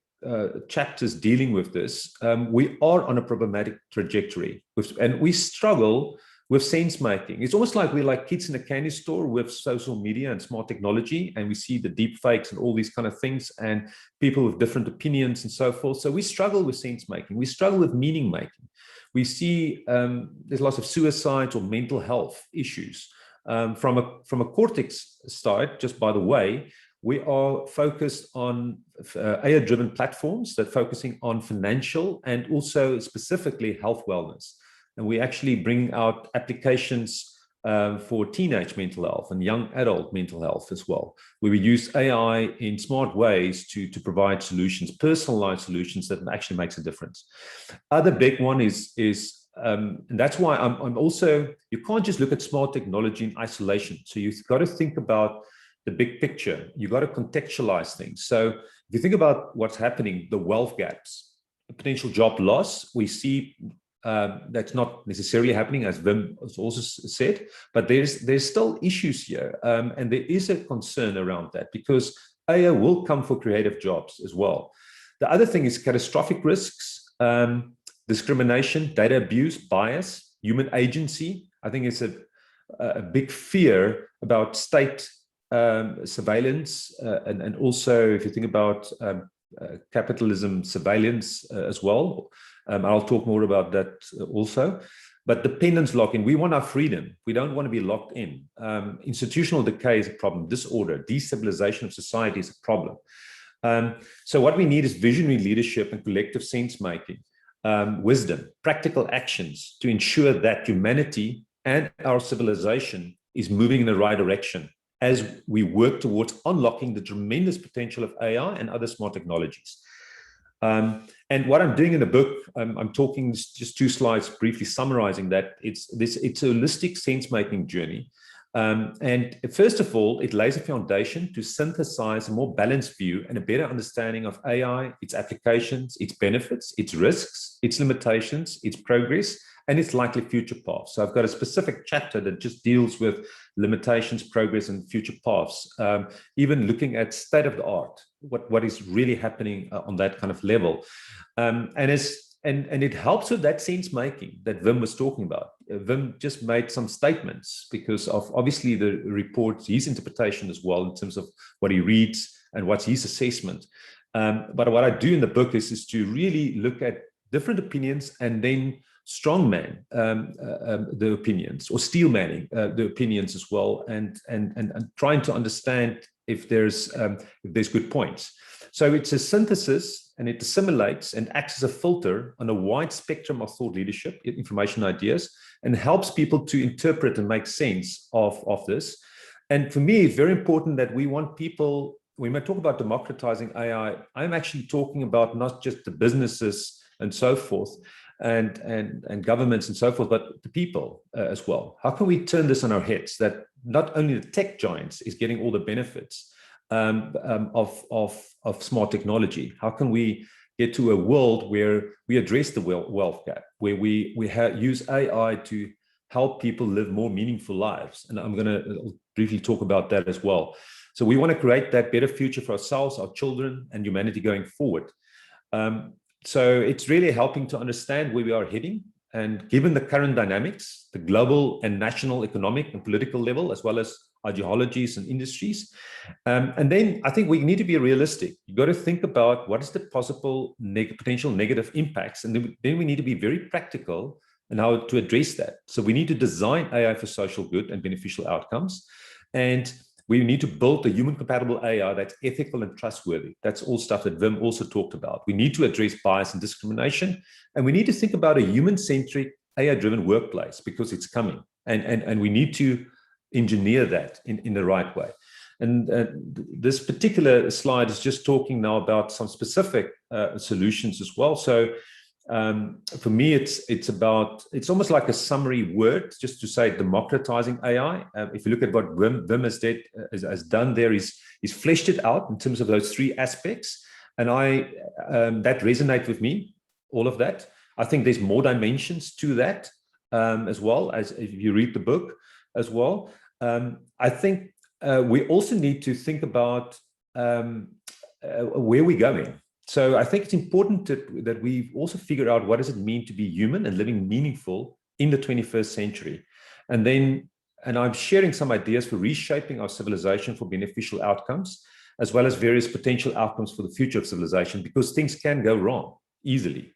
chapters dealing with this, we are on a problematic trajectory, and we struggle with sense making. It's almost like we're like kids in a candy store with social media and smart technology, and we see the deep fakes and all these kind of things, and people with different opinions and so forth. So we struggle with sense making. We struggle with meaning making. We see there's lots of suicides or mental health issues. From a cortex side, just by the way, we are focused on AI-driven platforms that are focusing on financial and also specifically health wellness. And we actually bring out applications for teenage mental health and young adult mental health as well, where we use AI in smart ways to provide solutions, personalized solutions that actually makes a difference. Other big one is and that's why I'm also, you can't just look at smart technology in isolation. So you've got to think about the big picture. You've got to contextualize things. So if you think about what's happening, the wealth gaps, the potential job loss, we see that's not necessarily happening, as Wim has also said, but there's still issues here. And there is a concern around that because AI will come for creative jobs as well. The other thing is catastrophic risks, discrimination, data abuse, bias, human agency. I think it's a big fear about state surveillance, and also if you think about capitalism surveillance as well. I'll talk more about that also. But dependence lock-in, we want our freedom. We don't want to be locked in. Institutional decay is a problem. Disorder, destabilization of society is a problem. So what we need is visionary leadership and collective sense-making, wisdom, practical actions to ensure that humanity and our civilization is moving in the right direction as we work towards unlocking the tremendous potential of AI and other smart technologies. And what I'm doing in the book, I'm talking just 2 slides briefly summarizing that it's a holistic sense-making journey. And first of all, it lays a foundation to synthesize a more balanced view and a better understanding of AI, its applications, its benefits, its risks, its limitations, its progress, and its likely future paths. So I've got a specific chapter that just deals with limitations, progress, and future paths, even looking at state of the art, what is really happening on that kind of level. And it helps with that sense making that Wim was talking about. Wim just made some statements because of obviously the report, his interpretation as well in terms of what he reads and what's his assessment. But what I do in the book is to really look at different opinions and then strongman the opinions, or steelmanning the opinions as well, and trying to understand if there's good points. So it's a synthesis, and it assimilates and acts as a filter on a wide spectrum of thought leadership, information, ideas, and helps people to interpret and make sense of this. And for me, it's very important that we want people, when we talk about democratizing AI, I'm actually talking about not just the businesses and so forth, and governments and so forth, but the people as well. How can we turn this on our heads that not only the tech giants is getting all the benefits of smart technology? How can we get to a world where we address the wealth gap, where we use AI to help people live more meaningful lives? And I'm going to briefly talk about that as well. So we want to create that better future for ourselves, our children, and humanity going forward. So it's really helping to understand where we are heading. And given the current dynamics, the global and national economic and political level, as well as ideologies and industries. And then I think we need to be realistic. You've got to think about what is the possible potential negative impacts. And then we need to be very practical in how to address that. So we need to design AI for social good and beneficial outcomes. And we need to build a human-compatible AI that's ethical and trustworthy. That's all stuff that Wim also talked about. We need to address bias and discrimination, and we need to think about a human-centric, AI-driven workplace because it's coming, and we need to engineer that in the right way. And this particular slide is just talking now about some specific solutions as well. So for me, it's almost like a summary word just to say democratizing AI. If you look at what Wim has done there, he's fleshed it out in terms of those three aspects. And that resonates with me, all of that. I think there's more dimensions to that as well, as if you read the book as well. I think we also need to think about where we're going. So I think it's important that we also figure out what does it mean to be human and living meaningful in the 21st century. And I'm sharing some ideas for reshaping our civilization for beneficial outcomes, as well as various potential outcomes for the future of civilization, because things can go wrong easily.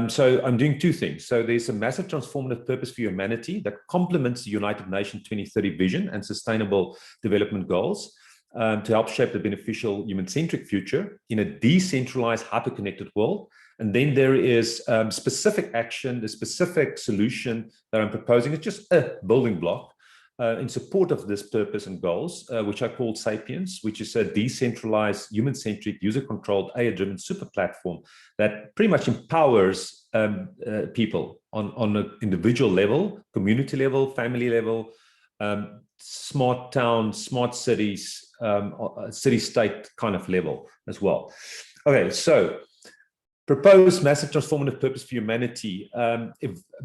So I'm doing two things. So there's a massive transformative purpose for humanity that complements the United Nations 2030 vision and Sustainable Development Goals to help shape the beneficial human-centric future in a decentralized, hyper-connected world. And then there is specific action, the specific solution that I'm proposing is just a building block in support of this purpose and goals, which I call Sapiens, which is a decentralized, human-centric, user-controlled, AI-driven super platform that pretty much empowers people on an individual level, community level, family level, smart towns, smart cities, city-state kind of level as well. Okay, so proposed massive transformative purpose for humanity,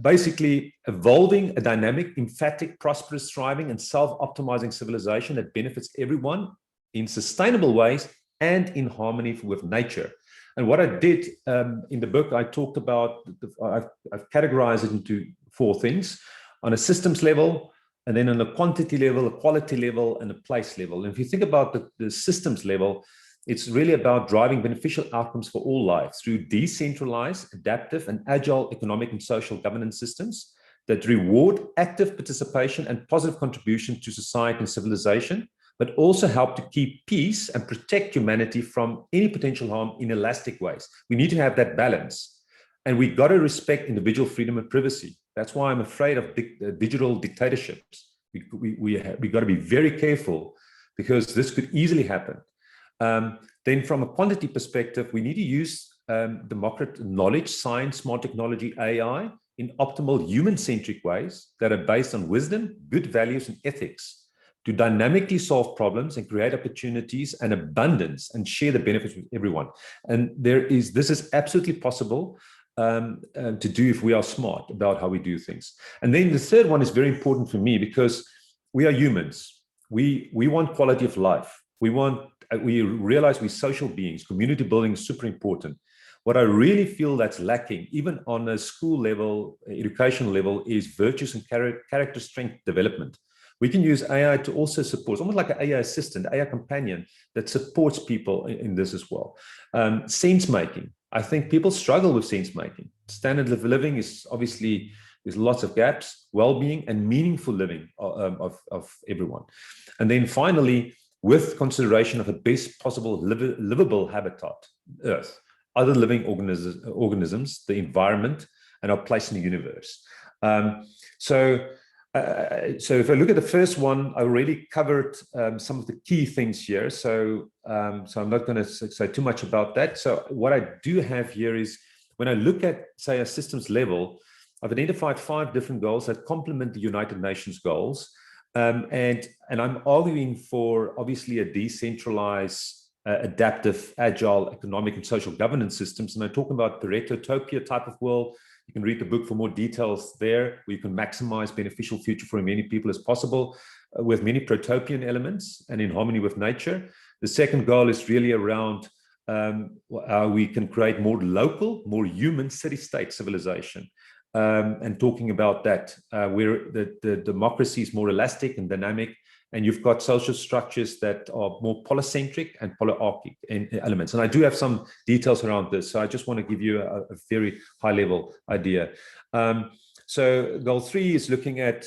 basically evolving a dynamic, emphatic, prosperous, thriving, and self-optimizing civilization that benefits everyone in sustainable ways and in harmony with nature. And what I did in the book, I talked about, I've categorized it into four things: on a systems level, and then on a quantity level, a quality level, and a place level. And if you think about the systems level, it's really about driving beneficial outcomes for all lives through decentralized, adaptive, and agile economic and social governance systems that reward active participation and positive contribution to society and civilization, but also help to keep peace and protect humanity from any potential harm in elastic ways. We need to have that balance. And we got to respect individual freedom and privacy. That's why I'm afraid of digital dictatorships. We got to be very careful because this could easily happen. Then from a quantity perspective, we need to use democratic knowledge, science, smart technology, AI in optimal human-centric ways that are based on wisdom, good values, and ethics to dynamically solve problems and create opportunities and abundance and share the benefits with everyone. And this is absolutely possible to do if we are smart about how we do things. And then the third one is very important for me because we are humans. We want quality of life. We realize we're social beings. Community building is super important. What I really feel that's lacking, even on a school level, education level, is virtues and character strength development. We can use AI to also support, it's almost like an AI assistant, AI companion that supports people in this as well. Sense making. I think people struggle with sense making. Standard of living is obviously, there's lots of gaps, well-being and meaningful living of everyone. And then finally, with consideration of the best possible livable habitat, Earth, other living organisms, the environment, and our place in the universe. So if I look at the first one, I already covered some of the key things here. So I'm not going to say too much about that. So what I do have here is when I look at, say, a systems level, I've identified 5 different goals that complement the United Nations goals. And I'm arguing for obviously a decentralized, adaptive, agile economic and social governance systems. And I'm talking about Pareto-topia type of world. You can read the book for more details there, where you can maximize beneficial future for as many people as possible with many protopian elements and in harmony with nature. The second goal is really around how we can create more local, more human city-state civilization. And talking about that, where the democracy is more elastic and dynamic, and you've got social structures that are more polycentric and polyarchic in elements. And I do have some details around this, so I just want to give you a very high-level idea. So goal 3 is looking at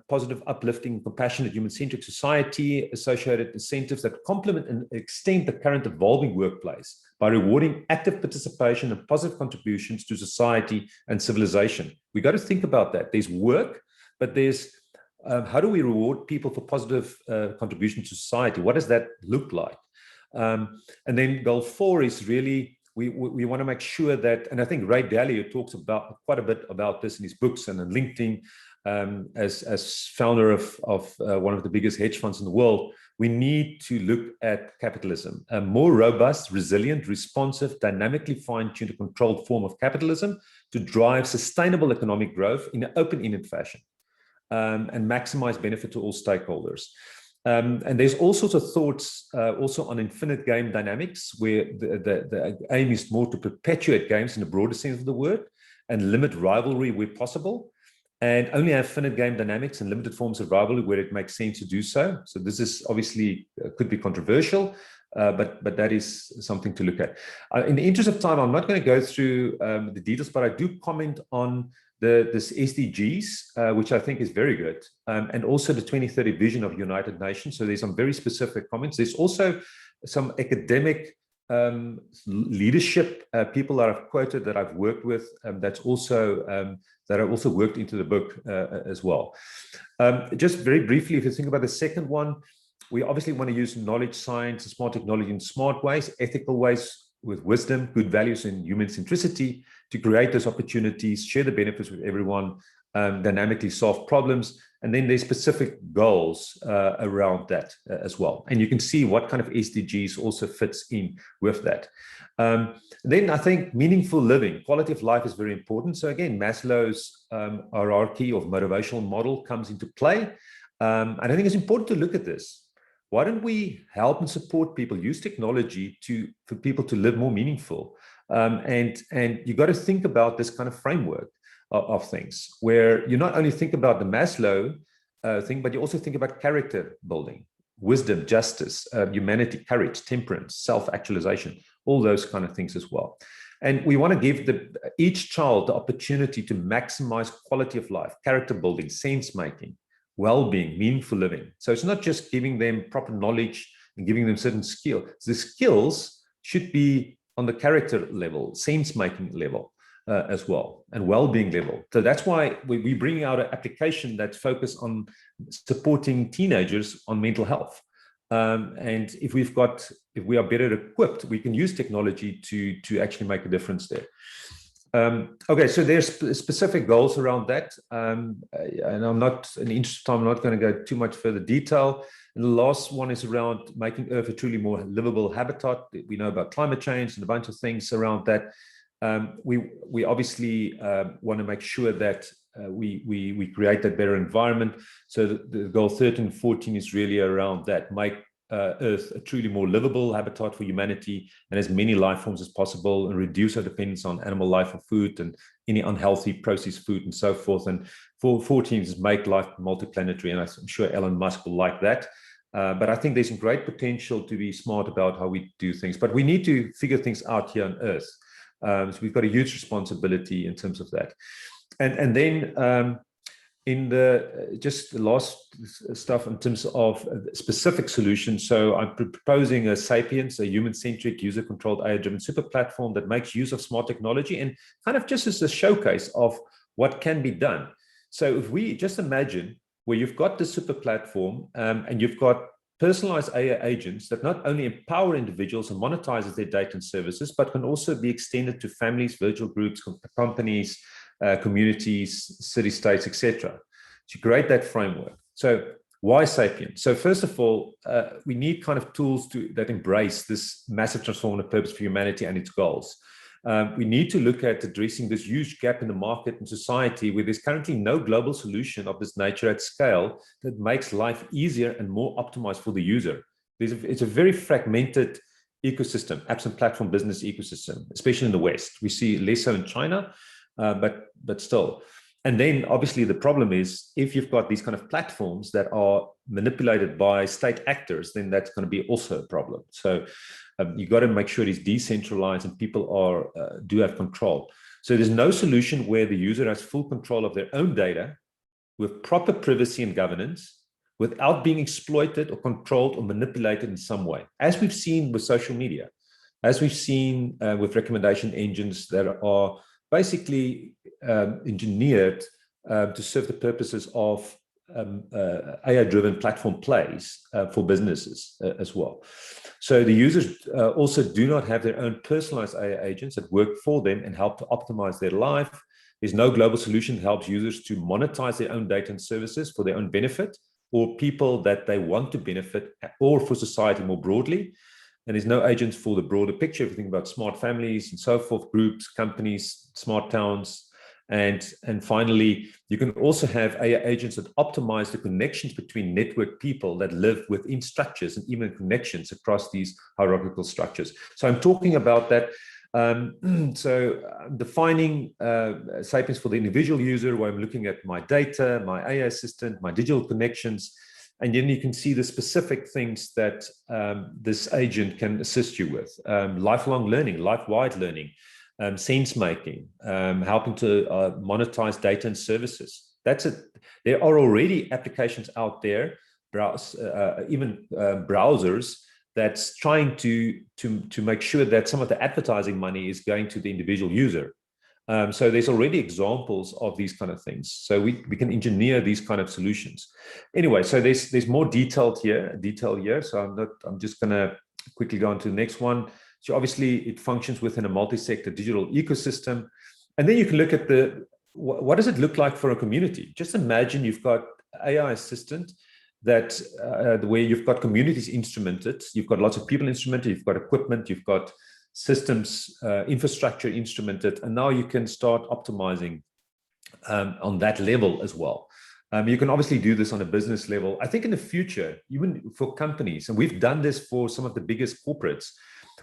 positive, uplifting, compassionate, human-centric society, associated incentives that complement and extend the current evolving workplace by rewarding active participation and positive contributions to society and civilization. We got to think about that. There's work, but there's how do we reward people for positive contribution to society? What does that look like? And then goal 4 is really, we want to make sure that, and I think Ray Dalio talks about quite a bit about this in his books and on LinkedIn, as founder of one of the biggest hedge funds in the world. We need to look at capitalism, a more robust, resilient, responsive, dynamically fine-tuned, and controlled form of capitalism to drive sustainable economic growth in an open-ended fashion, and maximize benefit to all stakeholders. And there's all sorts of thoughts also on infinite game dynamics, where the aim is more to perpetuate games in the broader sense of the word and limit rivalry where possible, and only have finite game dynamics and limited forms of rivalry where it makes sense to do so. So this is obviously could be controversial, but that is something to look at. In the interest of time, I'm not going to go through the details, but I do comment on this SDGs, which I think is very good, and also the 2030 vision of United Nations. So there's some very specific comments. There's also some academic leadership people that I've quoted that I've worked with, that's also that I also worked into the book as well. Just very briefly, if you think about the second one, we obviously want to use knowledge, science, and smart technology in smart ways, ethical ways, with wisdom, good values, and human centricity to create those opportunities, share the benefits with everyone, dynamically solve problems. And then there's specific goals around that as well. And you can see what kind of SDGs also fits in with that. Then I think meaningful living, quality of life is very important. So again, Maslow's hierarchy of motivational model comes into play. And I think it's important to look at this. Why don't we help and support people, use technology for people to live more meaningful? And you got to think about this kind of framework of things, where you not only think about the Maslow thing, but you also think about character building, wisdom, justice, humanity, courage, temperance, self-actualization, all those kind of things as well. And we want to give each child the opportunity to maximize quality of life, character building, sense making, well-being, meaningful living. So it's not just giving them proper knowledge and giving them certain skills. The skills should be on the character level, sense-making level as well, and well-being level. So that's why we bring out an application that's focused on supporting teenagers on mental health. And if we are better equipped, we can use technology to actually make a difference there. Okay, so there's specific goals around that, and I'm not, in the interest of time, I'm not going to go too much further detail. And the last one is around making Earth a truly more livable habitat. We know about climate change and a bunch of things around that. We obviously want to make sure that we create that better environment. So the goal 13 and 14 is really around that, make Earth a truly more livable habitat for humanity and as many life forms as possible, and reduce our dependence on animal life for food and any unhealthy processed food and so forth. And 14 is make life multiplanetary, and I'm sure Elon Musk will like that. But I think there's some great potential to be smart about how we do things, but we need to figure things out here on Earth. So we've got a huge responsibility in terms of that. And then in just the last stuff in terms of specific solutions. So I'm proposing a Sapiens, a human-centric, user-controlled, AI-driven super platform that makes use of smart technology and kind of just as a showcase of what can be done. So if we just imagine where you've got the super platform and you've got personalized AI agents that not only empower individuals and monetizes their data and services, but can also be extended to families, virtual groups, companies, communities, city-states, etc. To create that framework. So why Sapiens? So first of all, we need kind of tools that embrace this massive transformative purpose for humanity and its goals. We need to look at addressing this huge gap in the market and society where there's currently no global solution of this nature at scale that makes life easier and more optimized for the user. It's a very fragmented ecosystem, apps and platform business ecosystem, especially in the West. We see less so in China, but still. And then obviously the problem is if you've got these kind of platforms that are manipulated by state actors, then that's going to be also a problem. So you got to make sure it's decentralized and people do have control. So there's no solution where the user has full control of their own data with proper privacy and governance without being exploited or controlled or manipulated in some way, as we've seen with social media, as we've seen with recommendation engines that are basically engineered to serve the purposes of AI-driven platform plays for businesses as well. So the users also do not have their own personalized AI agents that work for them and help to optimize their life. There's no global solution that helps users to monetize their own data and services for their own benefit or people that they want to benefit or for society more broadly. And there's no agents for the broader picture. If you think about smart families and so forth, groups, companies, smart towns. And finally, you can also have AI agents that optimize the connections between network people that live within structures and even connections across these hierarchical structures. So I'm talking about that. Defining Sapiens for the individual user, where I'm looking at my data, my AI assistant, my digital connections, and then you can see the specific things that this agent can assist you with. Lifelong learning, life-wide learning, sense making, helping to monetize data and services. That's it. There are already applications out there, even browsers, that's trying to make sure that some of the advertising money is going to the individual user. So there's already examples of these kind of things. So we can engineer these kind of solutions. Anyway, so there's more detail here. So I'm just gonna quickly go on to the next one. So obviously it functions within a multi-sector digital ecosystem. And then you can look at what does it look like for a community? Just imagine you've got AI assistant that where you've got communities instrumented, you've got lots of people instrumented, you've got equipment, you've got systems, infrastructure instrumented, and now you can start optimizing on that level as well. You can obviously do this on a business level. I think in the future, even for companies, and we've done this for some of the biggest corporates,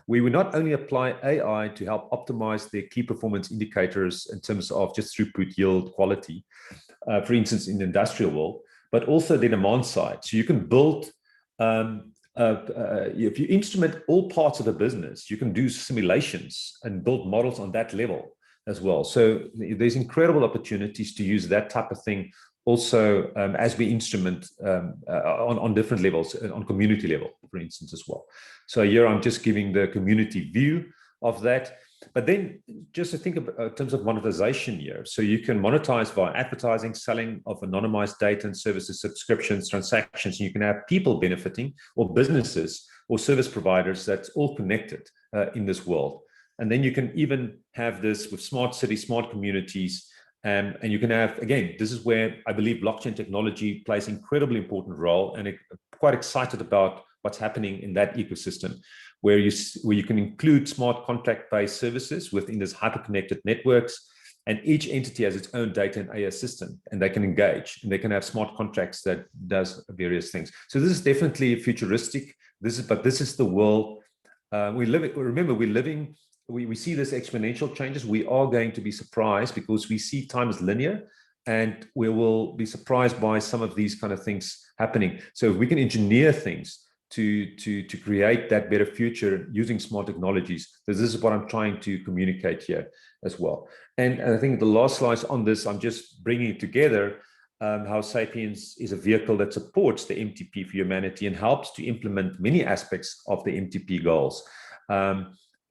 we would not only apply AI to help optimize their key performance indicators in terms of just throughput, yield, quality, for instance, in the industrial world, but also the demand side. So you can build, if you instrument all parts of the business, you can do simulations and build models on that level as well. So there's incredible opportunities to use that type of thing also as we instrument on different levels, on community level, for instance, as well. So here I'm just giving the community view of that. But then just to think about in terms of monetization here, so you can monetize via advertising, selling of anonymized data and services, subscriptions, transactions, and you can have people benefiting or businesses or service providers that's all connected in this world. And then you can even have this with smart cities, smart communities, and you can have, again, this is where I believe blockchain technology plays an incredibly important role, and I'm quite excited about what's happening in that ecosystem, where you can include smart contract-based services within this hyper-connected networks, and each entity has its own data and AI system, and they can engage, and they can have smart contracts that does various things. So this is definitely futuristic. But this is the world we live in. Remember, we see this exponential changes. We are going to be surprised because we see time as linear, and we will be surprised by some of these kind of things happening. So if we can engineer things to create that better future using smart technologies, this is what I'm trying to communicate here as well. And I think the last slide on this, I'm just bringing it together, how Sapiens is a vehicle that supports the MTP for humanity and helps to implement many aspects of the MTP goals.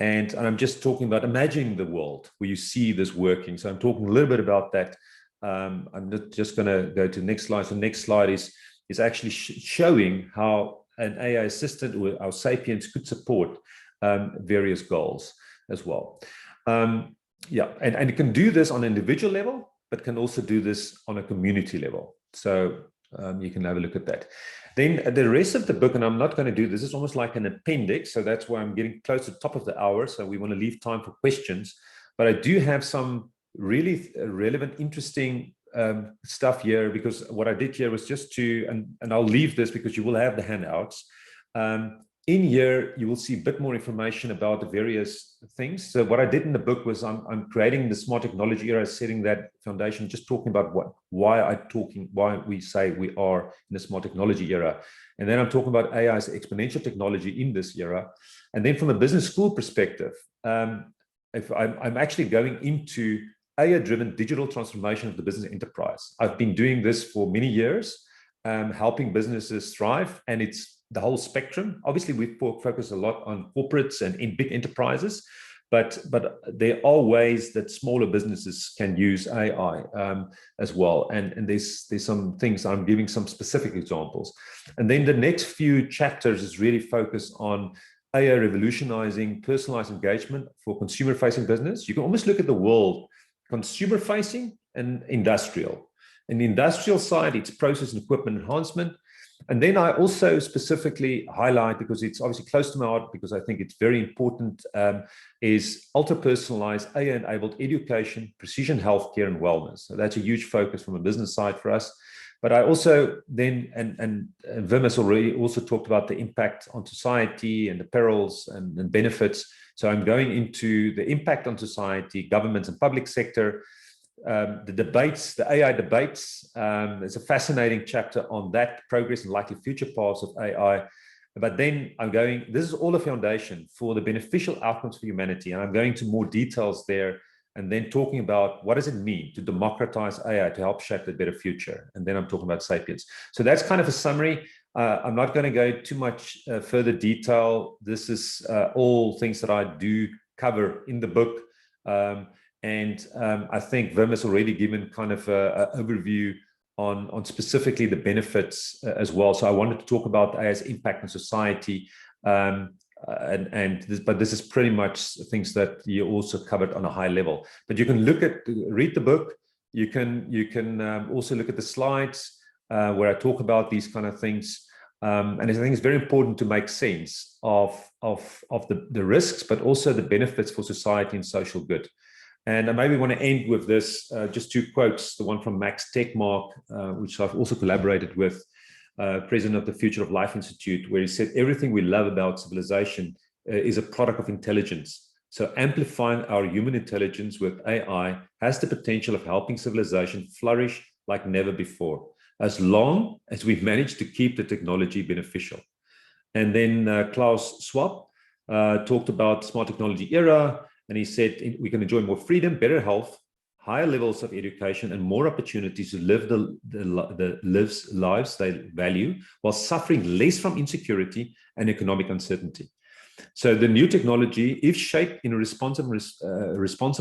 And I'm just talking about imagining the world where you see this working. So I'm talking a little bit about that. I'm just going to go to the next slide. So the next slide is actually showing how an AI assistant or our Sapiens could support various goals as well. And it can do this on an individual level, but can also do this on a community level. So you can have a look at that. Then the rest of the book, and I'm not going to do this, is almost like an appendix. So that's why I'm getting close to the top of the hour. So we want to leave time for questions. But I do have some really relevant, interesting stuff here, because what I did here was just to, and I'll leave this because you will have the handouts. In here, you will see a bit more information about the various things. So what I did in the book was I'm creating the smart technology era, setting that foundation, just talking about why we say we are in the smart technology era. And then I'm talking about AI as exponential technology in this era. And then from a business school perspective, if I'm actually going into AI-driven digital transformation of the business enterprise. I've been doing this for many years, helping businesses thrive, and it's the whole spectrum. Obviously, we focus a lot on corporates and in big enterprises, but there are ways that smaller businesses can use AI as well. And there's some things, I'm giving some specific examples. And then the next few chapters is really focused on AI revolutionizing personalized engagement for consumer-facing business. You can almost look at the world consumer-facing and industrial. In the industrial side, it's process and equipment enhancement. And then I also specifically highlight, because it's obviously close to my heart, because I think it's very important, is ultra-personalized, AI-enabled education, precision healthcare, and wellness. So that's a huge focus from a business side for us. But I also then, and Wim has already also talked about the impact on society and the perils and benefits. So I'm going into the impact on society, governments and public sector, the debates, the AI debates. There's a fascinating chapter on that, progress and likely future paths of AI. But then I'm going, this is all a foundation for the beneficial outcomes for humanity. And I'm going to more details there, and then talking about what does it mean to democratize AI to help shape a better future. And then I'm talking about Sapiens. So that's kind of a summary. I'm not going to go too much further detail. This is all things that I do cover in the book. I think Wim has already given kind of an overview on specifically the benefits as well. So I wanted to talk about AI's impact on society. But this is pretty much things that you also covered on a high level. But you can read the book. You can also look at the slides where I talk about these kind of things. And I think it's very important to make sense of the risks, but also the benefits for society and social good. And I maybe want to end with this, just two quotes, the one from Max Tegmark, which I've also collaborated with, president of the Future of Life Institute, where he said, everything we love about civilization is a product of intelligence. So amplifying our human intelligence with AI has the potential of helping civilization flourish like never before, as long as we manage to keep the technology beneficial. And then Klaus Schwab talked about smart technology era, and he said we can enjoy more freedom, better health, higher levels of education, and more opportunities to live the lives they value, while suffering less from insecurity and economic uncertainty. So the new technology, if shaped in a responsive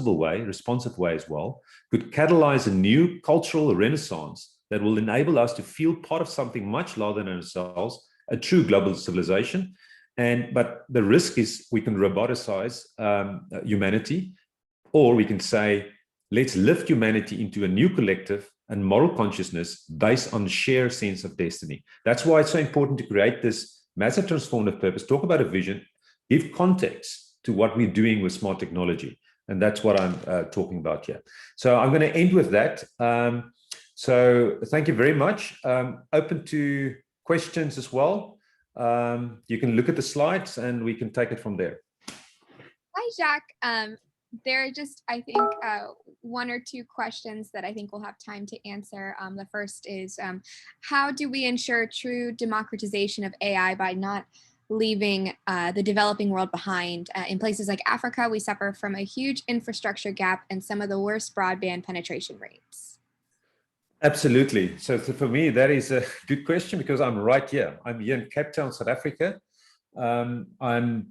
way as well, could catalyze a new cultural renaissance that will enable us to feel part of something much larger than ourselves, a true global civilization. But the risk is we can roboticize humanity, or we can say, let's lift humanity into a new collective and moral consciousness based on a shared sense of destiny. That's why it's so important to create this massive transformative purpose, talk about a vision, give context to what we're doing with smart technology. And that's what I'm talking about here. So I'm going to end with that. So thank you very much. Open to questions as well. You can look at the slides and we can take it from there. Hi, Jacques. There are just, I think, one or two questions that I think we'll have time to answer. The first is, how do we ensure true democratization of AI by not leaving the developing world behind? In places like Africa, we suffer from a huge infrastructure gap and some of the worst broadband penetration rates. Absolutely. So for me, that is a good question, because I'm right here. I'm here in Cape Town, South Africa. I'm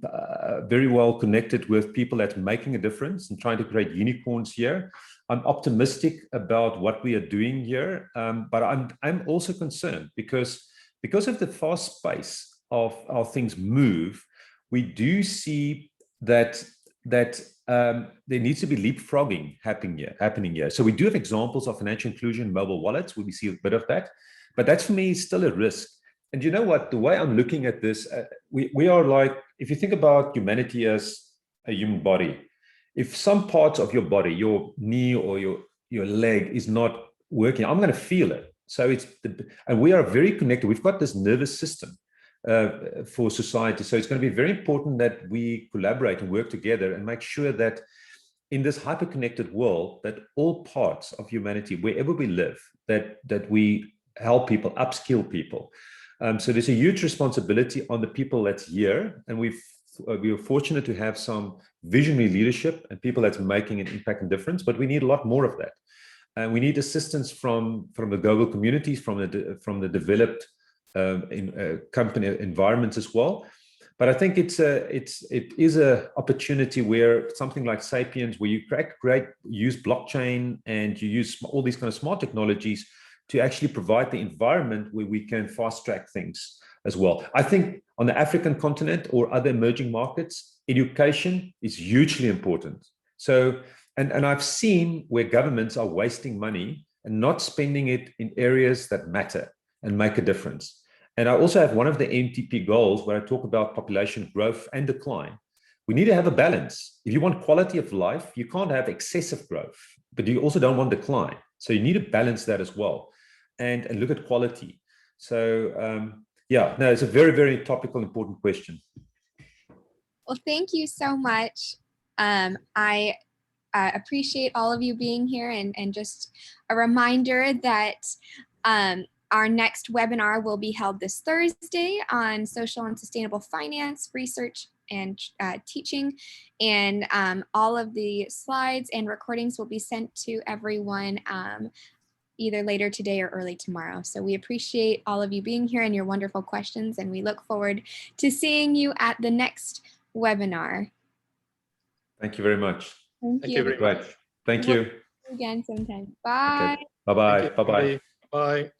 very well connected with people that are making a difference and trying to create unicorns here. I'm optimistic about what we are doing here, but I'm also concerned because of the fast pace of how things move. We do see that there needs to be leapfrogging happening here. So we do have examples of financial inclusion, mobile wallets, where we see a bit of that, but that's for me still a risk. And you know what, the way I'm looking at this, we are like, if you think about humanity as a human body, if some parts of your body, your knee or your leg is not working, I'm going to feel it. So and we are very connected. We've got this nervous system for society. So it's going to be very important that we collaborate and work together and make sure that in this hyper-connected world, that all parts of humanity, wherever we live, that we help people, upskill people. So there's a huge responsibility on the people that's here, and we are fortunate to have some visionary leadership and people that's making an impact and difference, but we need a lot more of that. And we need assistance from the global communities, from the developed company environments as well. But I think it is a opportunity where something like Sapiens, where you use blockchain and you use all these kind of smart technologies to actually provide the environment where we can fast track things as well. I think on the African continent or other emerging markets, education is hugely important. So, and I've seen where governments are wasting money and not spending it in areas that matter and make a difference. And I also have one of the MTP goals where I talk about population growth and decline. We need to have a balance. If you want quality of life, you can't have excessive growth, but you also don't want decline. So you need to balance that as well and look at quality. So yeah, no, it's a very, very topical, important question. Well, thank you so much. I appreciate all of you being here, and just a reminder that our next webinar will be held this Thursday on social and sustainable finance, research and teaching. And all of the slides and recordings will be sent to everyone either later today or early tomorrow. So we appreciate all of you being here and your wonderful questions, and we look forward to seeing you at the next webinar. Thank you very much. Thank you very much. Thank you. Again sometime. Bye. Okay. Bye-bye. Bye-bye. Bye.